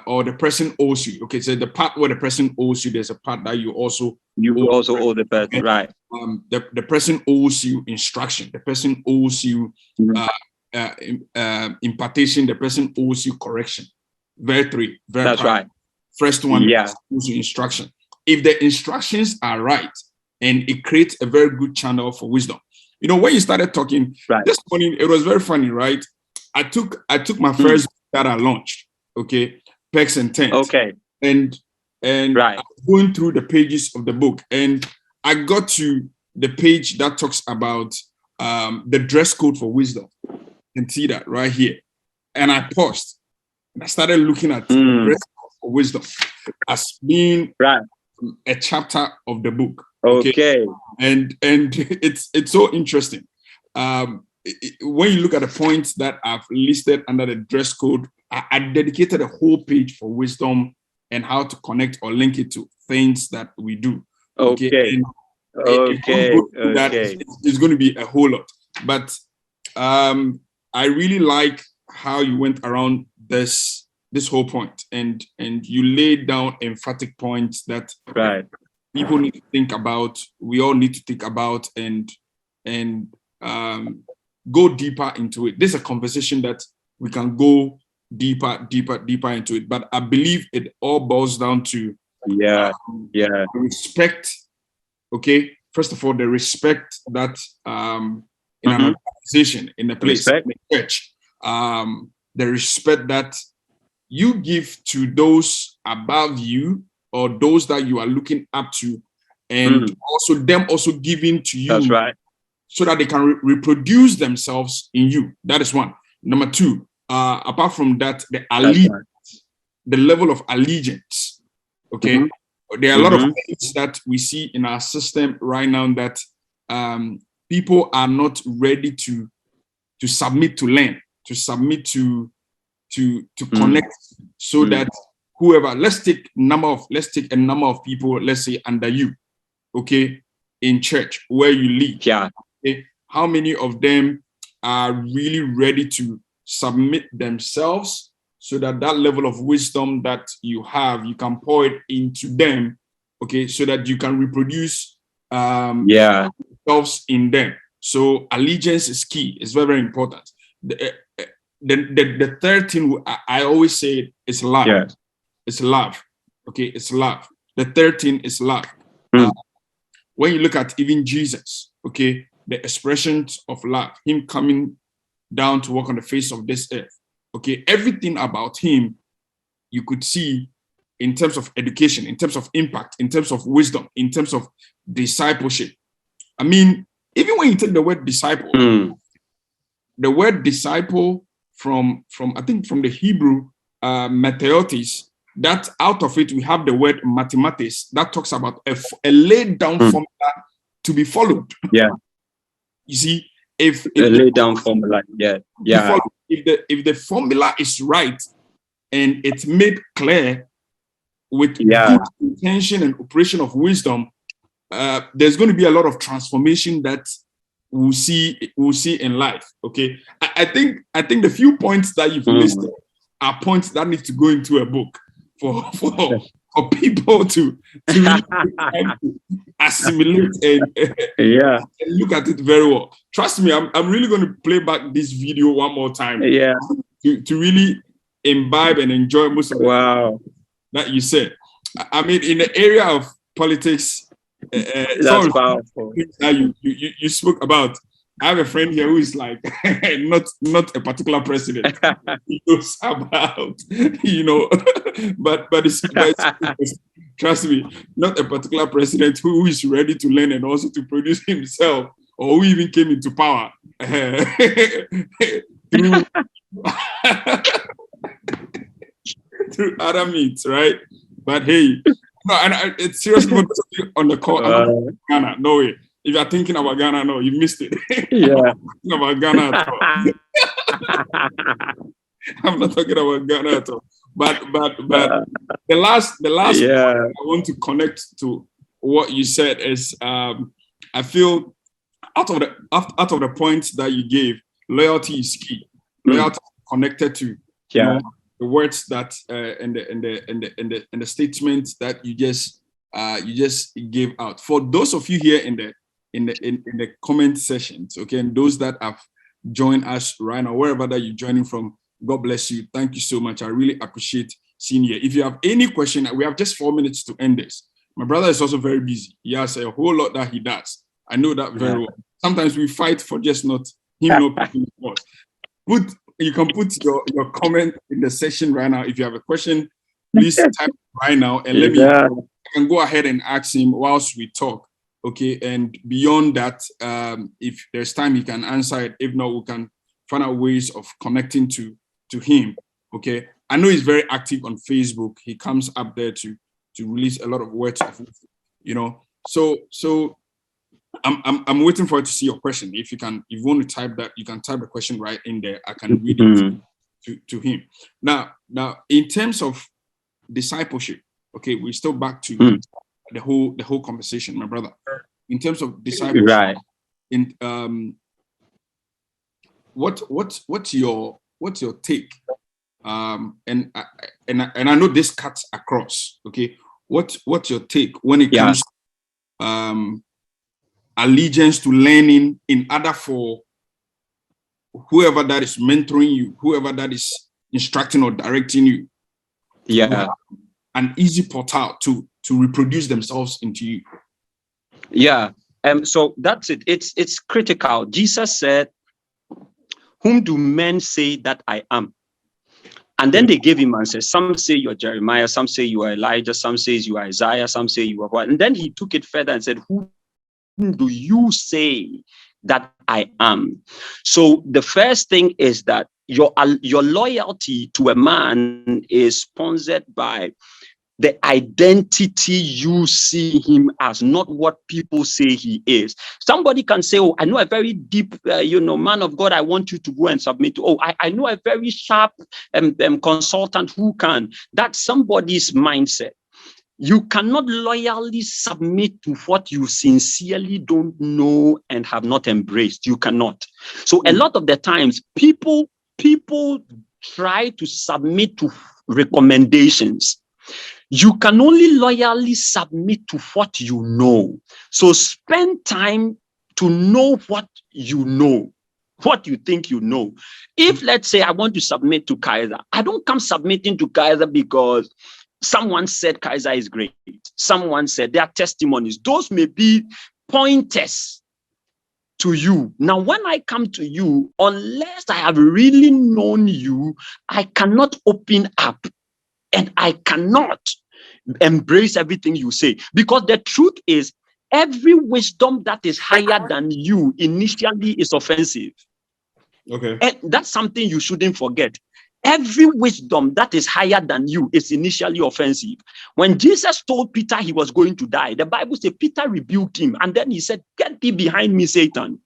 or the person owes you. Okay, so the part where the person owes you, there's a part that you also owe the person. Okay? Right. The person owes you instruction. The person owes you impartation. The person owes you correction. That's right. First one, owes you instruction. If the instructions are right, and it creates a very good channel for wisdom. When you started talking this morning, it was very funny, right? I took my first book that I launched, okay, Pecs and Tent. Okay. And I was going through the pages of the book, and I got to the page that talks about the dress code for wisdom. You can see that right here. And I paused and I started looking at the dress code for wisdom as being a chapter of the book. Okay. And it's so interesting. When you look at the points that I've listed under the dress code, I dedicated a whole page for wisdom and how to connect or link it to things that we do. Okay. It's going to be a whole lot. But I really like how you went around this whole point, and you laid down emphatic points that people need to think about. We all need to think about and go deeper into it. This is a conversation that we can go deeper into it. But I believe it all boils down to Yeah. Respect. Okay. First of all, the respect that in an organization, in a place, in a church, the respect that you give to those above you or those that you are looking up to, and also them also giving to you. That's right. So that they can reproduce themselves in you. That is one. Number two, apart from that, the level of allegiance. Okay. There are a lot of things that we see in our system right now that people are not ready to submit to learn, to submit to connect, so that whoever, let's take a number of people, let's say under you, okay, in church where you lead. Yeah. Okay, how many of them are really ready to submit themselves so that level of wisdom that you have, you can pour it into them, okay, so that you can reproduce yourselves in them. So allegiance is key. It's very, very important. The third thing I always say is love. Yes. It's love. Okay, it's love. The third thing is love. When you look at even Jesus, okay, the expressions of love, him coming down to walk on the face of this earth, okay, everything about him you could see in terms of education, in terms of impact, in terms of wisdom, in terms of discipleship. I mean, even when you take the word disciple, the word disciple from I think from the Hebrew matheotis, that out of it we have the word mathematics that talks about a laid down formula to be followed. Yeah. You see, if a laid down formula, if the formula is right and it's made clear with good intention and operation of wisdom, there's going to be a lot of transformation that we'll see in life. Okay, I think the few points that you've listed are points that need to go into a book for people to really assimilate and look at it very well. Trust me, I'm really going to play back this video one more time to really imbibe and enjoy most of the that you said. I mean, in the area of politics, that's powerful. That you spoke about. I have a friend here who is like not a particular president. He knows about, but it's trust me, not a particular president who is ready to learn and also to produce himself, or who even came into power through other means, right? But hey, no, and it's seriously on the call. I'm not Ghana, no way. If you're thinking about Ghana, no, you missed it. Yeah. I'm not talking about Ghana at all. I'm not talking about Ghana at all. But the last point I want to connect to what you said is I feel out of the points that you gave, loyalty is key. Loyalty connected to the words that and the statements that you just gave out. For those of you here in the comment sessions, okay, and those that have joined us right now, wherever that you're joining from, God bless you. Thank you so much. I really appreciate seeing you. If you have any question, we have just 4 minutes to end this. My brother is also very busy. He has a whole lot that he does. I know that very well. Sometimes we fight for just not him not putting forth. You can put your comment in the session right now. If you have a question, please type right now and let me. I can go ahead and ask him whilst we talk. Okay, and beyond that, if there's time, he can answer it. If not, we can find out ways of connecting to him. Okay, I know he's very active on Facebook. He comes up there to release a lot of words of wisdom, So I'm waiting for you to see your question. If you want to type that, you can type the question right in there. I can read it to him. Now, in terms of discipleship, okay, we're still back to the whole conversation, my brother. In terms of discipleship, right? In what's your take? And I know this cuts across. Okay, what's your take when it comes to allegiance to learning in order for whoever that is mentoring you, whoever that is instructing or directing you? an easy portal to reproduce themselves into you. Yeah. So that's it. It's critical. Jesus said, "Whom do men say that I am?" And then they gave him answers. Some say you're Jeremiah, some say you are Elijah, some say you are Isaiah, some say you are what. And then he took it further and said, "Who do you say that I am?" So the first thing is that your loyalty to a man is sponsored by the identity you see him as, not what people say he is. Somebody can say, "Oh, I know a very deep, man of God, I want you to go and submit to." "Oh, I know a very sharp consultant who can." That's somebody's mindset. You cannot loyally submit to what you sincerely don't know and have not embraced. You cannot. So a lot of the times, people try to submit to recommendations. You can only loyally submit to what you know. So spend time to know what you know, what you think you know. If, let's say, I want to submit to Kaiser, I don't come submitting to Kaiser because someone said Kaiser is great. Someone said their testimonies. Those may be pointers to you. Now, when I come to you, unless I have really known you, I cannot open up and I cannot embrace everything you say. Because the truth is, every wisdom that is higher than you initially is offensive. Okay. And that's something you shouldn't forget. Every wisdom that is higher than you is initially offensive. When Jesus told Peter he was going to die, the Bible says Peter rebuked him, and then he said, "Get thee behind me, Satan."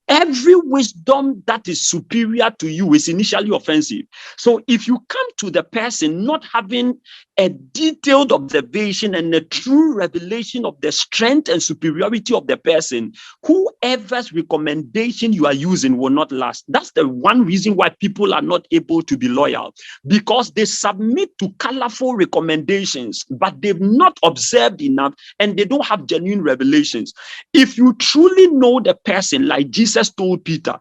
Every wisdom that is superior to you is initially offensive. So if you come to the person not having a detailed observation and a true revelation of the strength and superiority of the person, whoever's recommendation you are using will not last. That's the one reason why people are not able to be loyal, because they submit to colorful recommendations, but they've not observed enough and they don't have genuine revelations. If you truly know the person, like Jesus told Peter,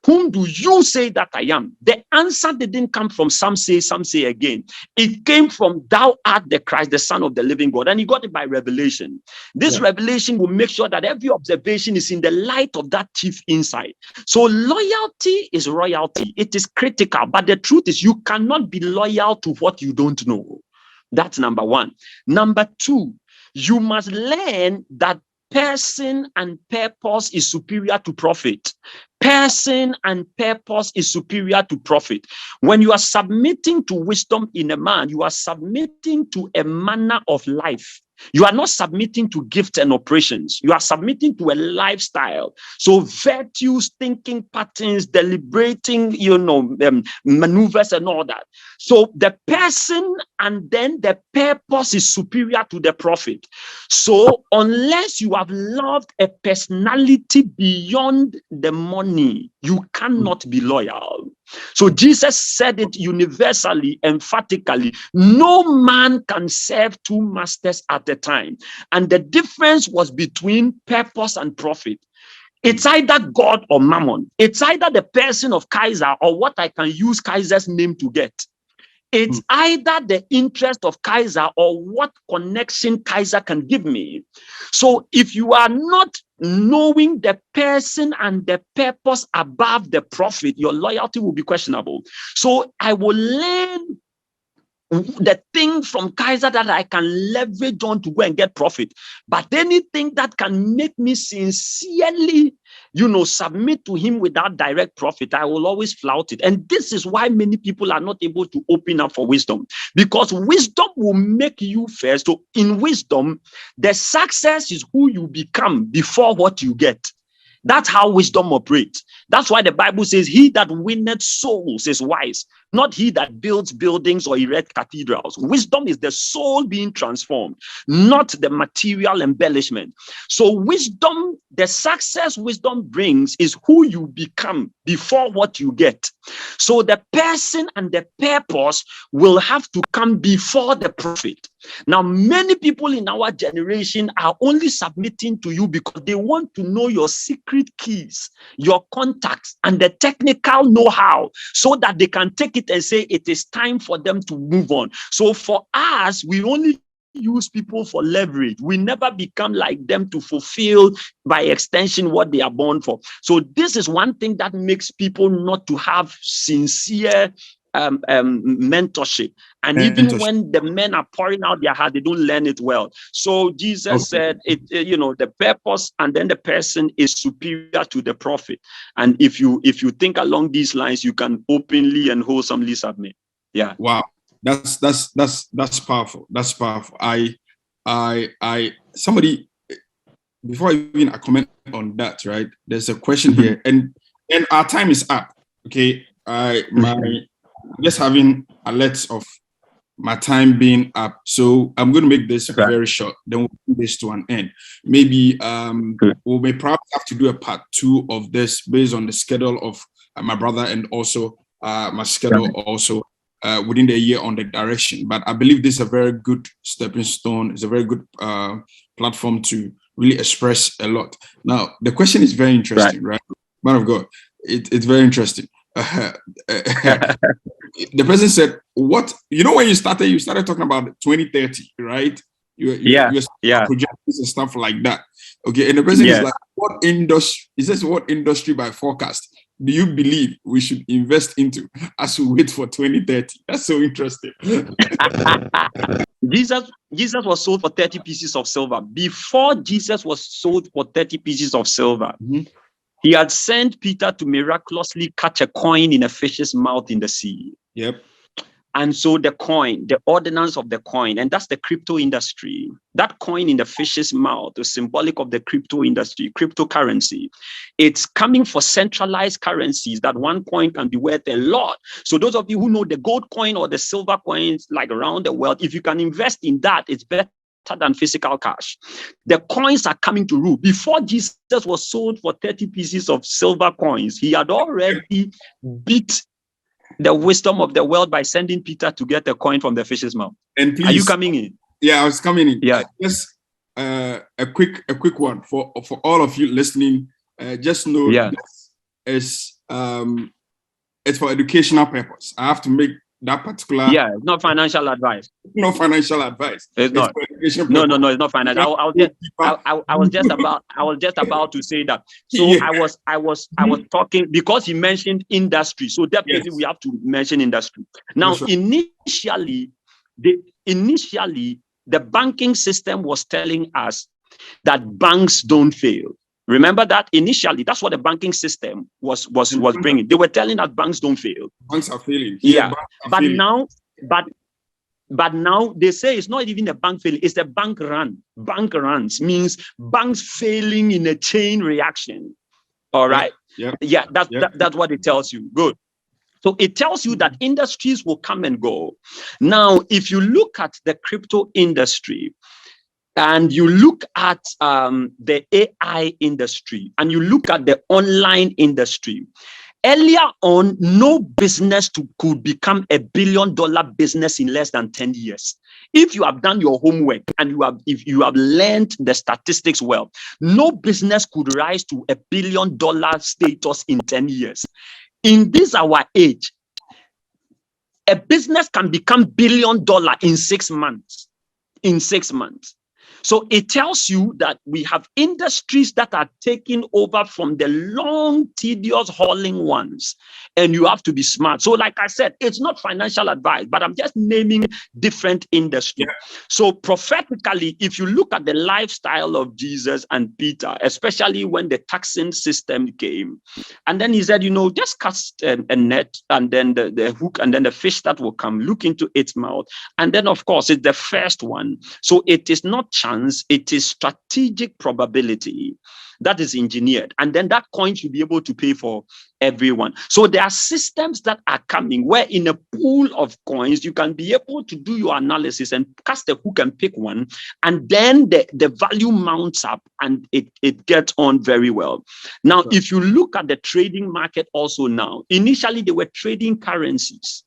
"Whom do you say that I am?" The answer didn't come from some say again. It came from, "Thou art the Christ, the Son of the living God." And he got it by revelation. This revelation will make sure that every observation is in the light of that chief insight. So loyalty is royalty. It is critical. But the truth is, you cannot be loyal to what you don't know. That's number one. Number two, you must learn that person and purpose is superior to profit. Person and purpose is superior to profit. When you are submitting to wisdom in a man, you are submitting to a manner of life. You are not submitting to gifts and operations. You are submitting to a lifestyle. So virtues, thinking patterns, deliberating, maneuvers and all that. So the person and then the purpose is superior to the profit. So unless you have loved a personality beyond the money, you cannot be loyal. So Jesus said it universally, emphatically: "No man can serve two masters at a time." And the difference was between purpose and profit. It's either God or mammon. It's either the person of Kaiser or what I can use Kaiser's name to get. It's either the interest of Kaiser or what connection Kaiser can give me. So if you are not knowing the person and the purpose above the profit, your loyalty will be questionable. So I will learn the thing from Kaiser that I can leverage on to go and get profit. But anything that can make me sincerely, submit to him without direct profit, I will always flout it. And this is why many people are not able to open up for wisdom, because wisdom will make you first. So in wisdom, the success is who you become before what you get. That's how wisdom operates. That's why the Bible says, "He that winneth souls is wise, not he that builds buildings or erects cathedrals." Wisdom is the soul being transformed, not the material embellishment. So wisdom, the success wisdom brings is who you become before what you get. So the person and the purpose will have to come before the profit. Now, many people in our generation are only submitting to you because they want to know your secret keys, your contacts, and the technical know-how, so that they can take it and say it is time for them to move on. So for us, we only use people for leverage. We never become like them to fulfill, by extension, what they are born for. So this is one thing that makes people not to have sincere mentorship. And even when the men are pouring out their heart, they don't learn it well. So Jesus said, the purpose and then the person is superior to the prophet. And if you think along these lines, you can openly and wholesomely submit. Yeah. Wow. That's powerful. That's powerful. Somebody, before I even comment on that, right? There's a question here, and our time is up. Okay. Just having alerts of my time being up, so I'm going to make this very short. Then we'll put this to an end. Maybe we may perhaps have to do a part 2 of this based on the schedule of my brother, and also my schedule also within the year on the direction. But I believe this is a very good stepping stone. It's a very good platform to really express a lot. Now, the question is very interesting, right? Man of God, it's very interesting. The person said, "What when you started talking about 2030, right? You're projections and stuff like that. Okay, and the person is like, what industry? He says, what industry by forecast do you believe we should invest into as we wait for 2030? That's so interesting." Jesus was sold for 30 pieces of silver. Before Jesus was sold for 30 pieces of silver, he had sent Peter to miraculously catch a coin in a fish's mouth in the sea. Yep. And so the coin, the ordinance of the coin, and that's the crypto industry. That coin in the fish's mouth is symbolic of the crypto industry, cryptocurrency. It's coming for centralized currencies that one coin can be worth a lot. So those of you who know the gold coin or the silver coins like around the world, if you can invest in that, it's better than physical cash. The coins are coming to rule. Before Jesus was sold for 30 pieces of silver coins, he had already beat the wisdom of the world by sending Peter to get a coin from the fish's mouth. And please, are you coming in? Yeah, I was coming in. Yeah. Just a quick one for all of you listening. Just know this is it's for educational purpose. I have to make that particular. Yeah, it's not financial advice. No financial advice. It's not. No, it's not financial. I was just about to say that. So I was talking because he mentioned industry. So definitely we have to mention industry. Now, initially, the banking system was telling us that banks don't fail. Remember that initially, that's what the banking system was bringing. They were telling us banks don't fail. Banks are failing. But now they say it's not even a bank failing, it's a bank run. Bank runs means banks failing in a chain reaction. All right. That's what it tells you. Good. So it tells you that industries will come and go. Now, if you look at the crypto industry, and you look at the AI industry, and you look at the online industry, earlier on, no business could become $1 billion business in less than 10 years. If you have done your homework and if you have learned the statistics well, no business could rise to $1 billion status in 10 years. In this our age, a business can become $1 billion in 6 months. In 6 months. So it tells you that we have industries that are taking over from the long, tedious, hauling ones, and you have to be smart. So like I said, it's not financial advice, but I'm just naming different industries. So prophetically, if you look at the lifestyle of Jesus and Peter, especially when the taxing system came, and then he said, just cast a net, and then the hook, and then the fish that will come, look into its mouth. And then, of course, it's the first one. So it is not chance, it is strategic probability that is engineered, and then that coin should be able to pay for everyone. So there are systems that are coming where in a pool of coins you can be able to do your analysis and cast a hook and pick one, and then the value mounts up and it gets on very well. Now, if you look at the trading market also now, initially they were trading currencies.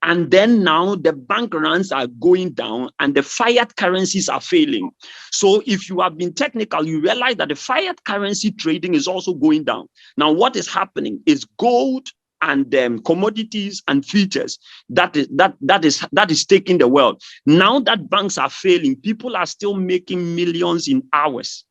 And then now the bank runs are going down and the fiat currencies are failing. So if you have been technical, you realize that the fiat currency trading is also going down. Now, what is happening is gold and commodities and futures that is taking the world. Now that banks are failing, people are still making millions in hours.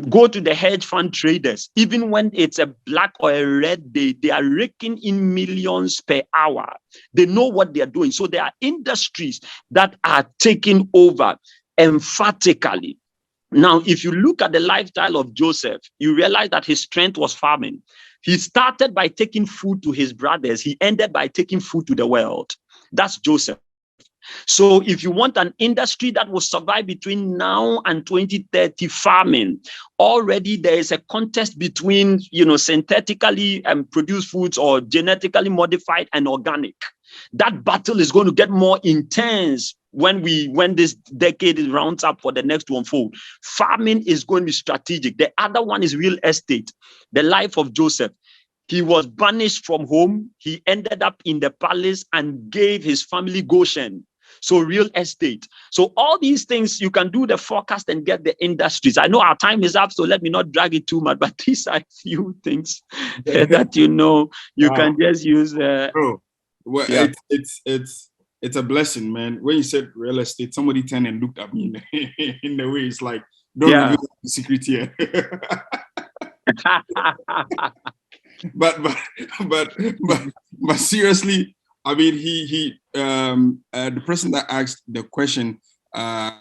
Go to the hedge fund traders. Even when it's a black or a red day, they are raking in millions per hour. They know what they are doing. So there are industries that are taking over emphatically. Now, if you look at the lifestyle of Joseph, you realize that his strength was farming. He started by taking food to his brothers. He ended by taking food to the world. That's Joseph. So if you want an industry that will survive between now and 2030, farming, already there is a contest between, synthetically produced foods or genetically modified and organic. That battle is going to get more intense when this decade rounds up for the next to unfold. Farming is going to be strategic. The other one is real estate. The life of Joseph. He was banished from home. He ended up in the palace and gave his family Goshen. So real estate. So all these things, you can do the forecast and get the industries. I know our time is up, so let me not drag it too much, but these are few things that you can just use. Bro, well, Yeah. it's a blessing, man. When you said real estate, somebody turned and looked at me in the way it's like, don't reveal the secret here. but seriously, I mean, the person that asked the question, I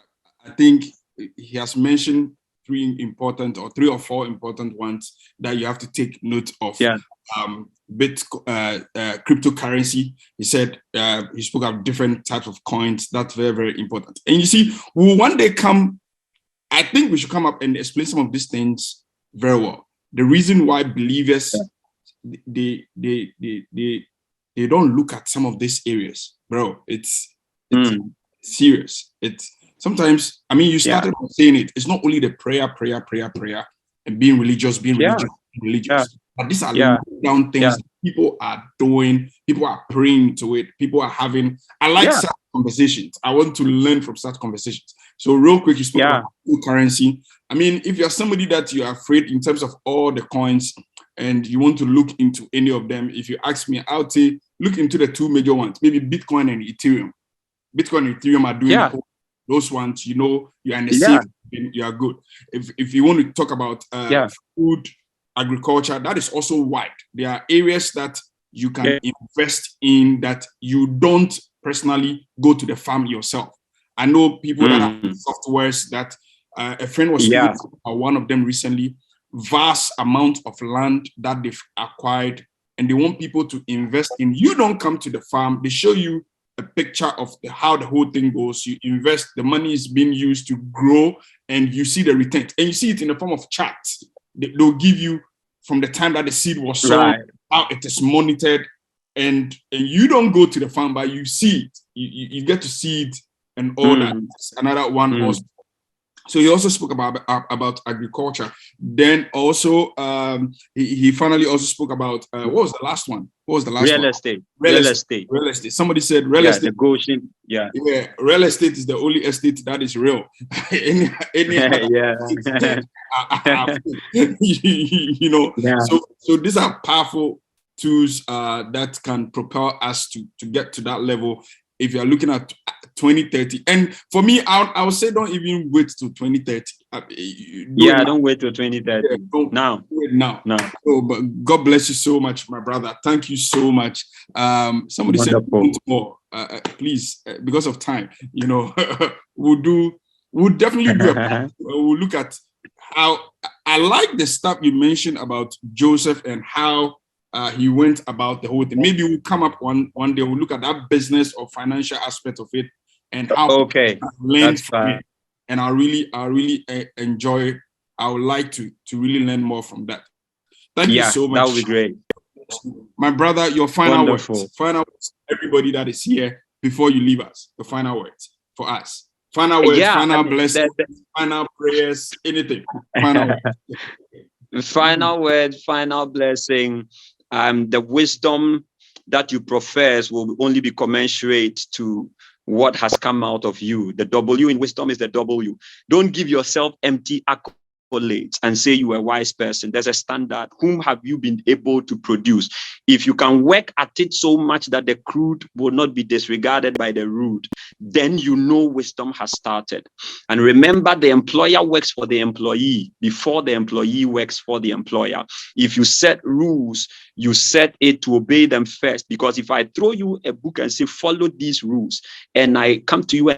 think he has mentioned three or four important ones that you have to take note of. Yeah. Cryptocurrency. He said he spoke of different types of coins. That's very, very important. And you see, we'll one day come. I think we should come up and explain some of these things very well. The reason why believers they don't look at some of these areas, bro. It's serious. It's sometimes, I mean, you started saying it. It's not only the prayer, and being religious. Yeah. But these are down things people are doing. People are praying to it. People are having. I like such conversations. I want to learn from such conversations. So real quick, you spoke about currency. I mean, if you're somebody that you are afraid in terms of all the coins, and you want to look into any of them, if you ask me, I would say look into the two major ones, maybe Bitcoin and Ethereum. Bitcoin and Ethereum are doing those ones, you're in the safe, you are good. If you want to talk about food, agriculture, that is also wide. There are areas that you can invest in that you don't personally go to the farm yourself. I know people that have softwares that a friend was speaking about one of them recently. Vast amount of land that they've acquired, and they want people to invest in. You don't come to the farm, they show you a picture of how the whole thing goes. You invest, the money is being used to grow, and you see the return, and you see it in the form of charts. They'll give you from the time that the seed was sown, how it is monitored, and you don't go to the farm, but you see it. You get to see it and all that. Another one also. So he also spoke about agriculture. Then also he finally also spoke about what was the last one? Real estate. Real estate. Somebody said real estate. The Goshen. Yeah. Real estate is the only estate that is real. So these are powerful tools that can propel us to get to that level. If you're looking at 2030, and for me, I would say don't even wait till 2030. Don't wait till 2030. Now. So, but God bless you so much, my brother. Thank you so much. Somebody Wonderful. said more. Please, because of time, we'll definitely do it. We'll look at how I like the stuff you mentioned about Joseph and how he went about the whole thing. Maybe we'll come up one day. We'll look at that business or financial aspect of it and how learn from it. And I really enjoy. I would like to really learn more from that. Thank you so much. That would be great, my brother. Your final words. Final words, everybody that is here before you leave us. The final words for us. Final words. Final blessings. Final prayers. Anything. Final words. Final word, final blessing. The wisdom that you profess will only be commensurate to what has come out of you. The W in wisdom is the W. Don't give yourself empty accolades and say you are a wise person. There's a standard. Whom have you been able to produce? If you can work at it so much that the crude will not be disregarded by the rude, then you know wisdom has started. And remember, the employer works for the employee before the employee works for the employer. If you set rules, you set it to obey them first. Because if I throw you a book and say, follow these rules, and I come to you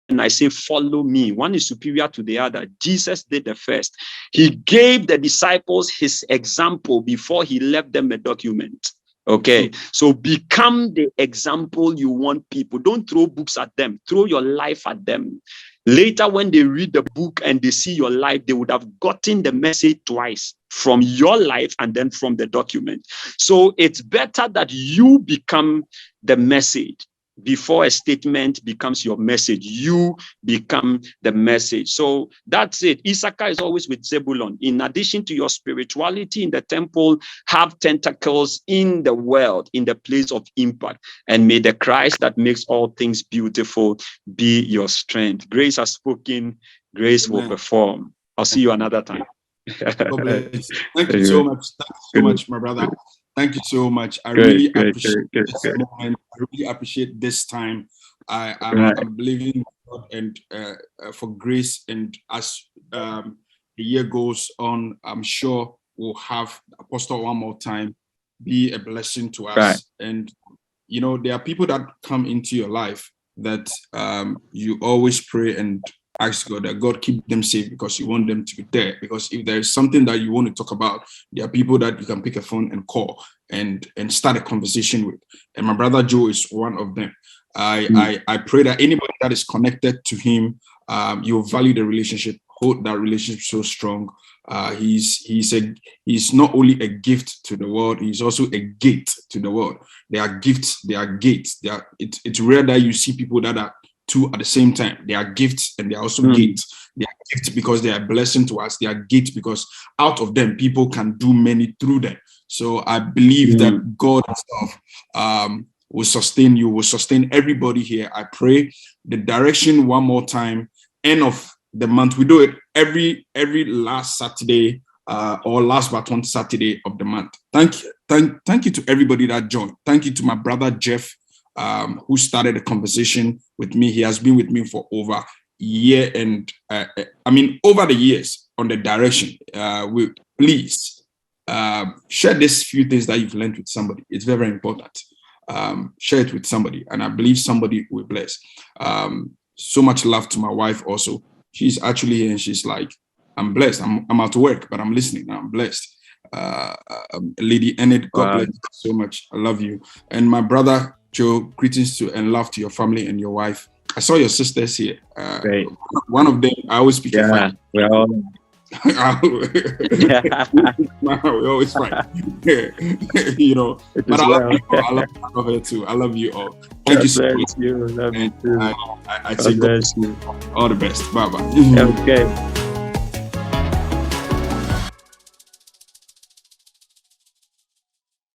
and I say, follow me, one is superior to the other. Jesus did the first. He gave the disciples his example before he left them a document. Okay, so become the example you want people. Don't throw books at them. Throw your life at them. Later, when they read the book and they see your life, they would have gotten the message twice, from your life and then from the document. So it's better that you become the message before a statement becomes your message. You become the message. So that's it. Issachar is always with Zebulun. In addition to your spirituality in the temple, have tentacles in the world, in the place of impact. And may the Christ that makes all things beautiful be your strength. Grace has spoken. Grace will perform. I'll see you another time. God bless. Thank you so much. Thank you so much, my brother. Thank you so much. I really appreciate this moment. I really appreciate this time. I'm believing God and for grace. And as the year goes on, I'm sure we'll have Apostle one more time be a blessing to us. Right. And you know, there are people that come into your life that you always pray and ask God that God keep them safe, because you want them to be there. Because if there is something that you want to talk about, there are people that you can pick a phone and call and start a conversation with. And my brother Joe is one of them. I pray that anybody that is connected to him, you value the relationship, hold that relationship so strong. He's not only a gift to the world, he's also a gate to the world. They are gifts, they are gates. It's rare that you see people that are two at the same time. They are gifts and they are also gates. They are gifts because they are a blessing to us. They are gates because out of them, people can do many through them. So I believe that God himself will sustain you, will sustain everybody here. I pray the direction one more time, end of the month. We do it every last Saturday or last but one Saturday of the month. Thank you to everybody that joined. Thank you to my brother Jeff, who started the conversation with me. He has been with me for over a year, and over the years on the direction. Please share these few things that you've learned with somebody. It's very, very important. Share it with somebody, and I believe somebody will bless. So much love to my wife also. She's actually here and she's like, I'm blessed. I'm out to work, but I'm listening. I'm blessed. Lady Enid, God bless you so much. I love you. And my brother Joe, greetings to and love to your family and your wife. I saw your sisters here. Great. One of them, I always speak. Yeah, we're all. We always fight. You know, but I love you all. I love her too. I love you all. Thank you so much. You. Love you too. I say God bless you. All the best. Bye bye. Okay.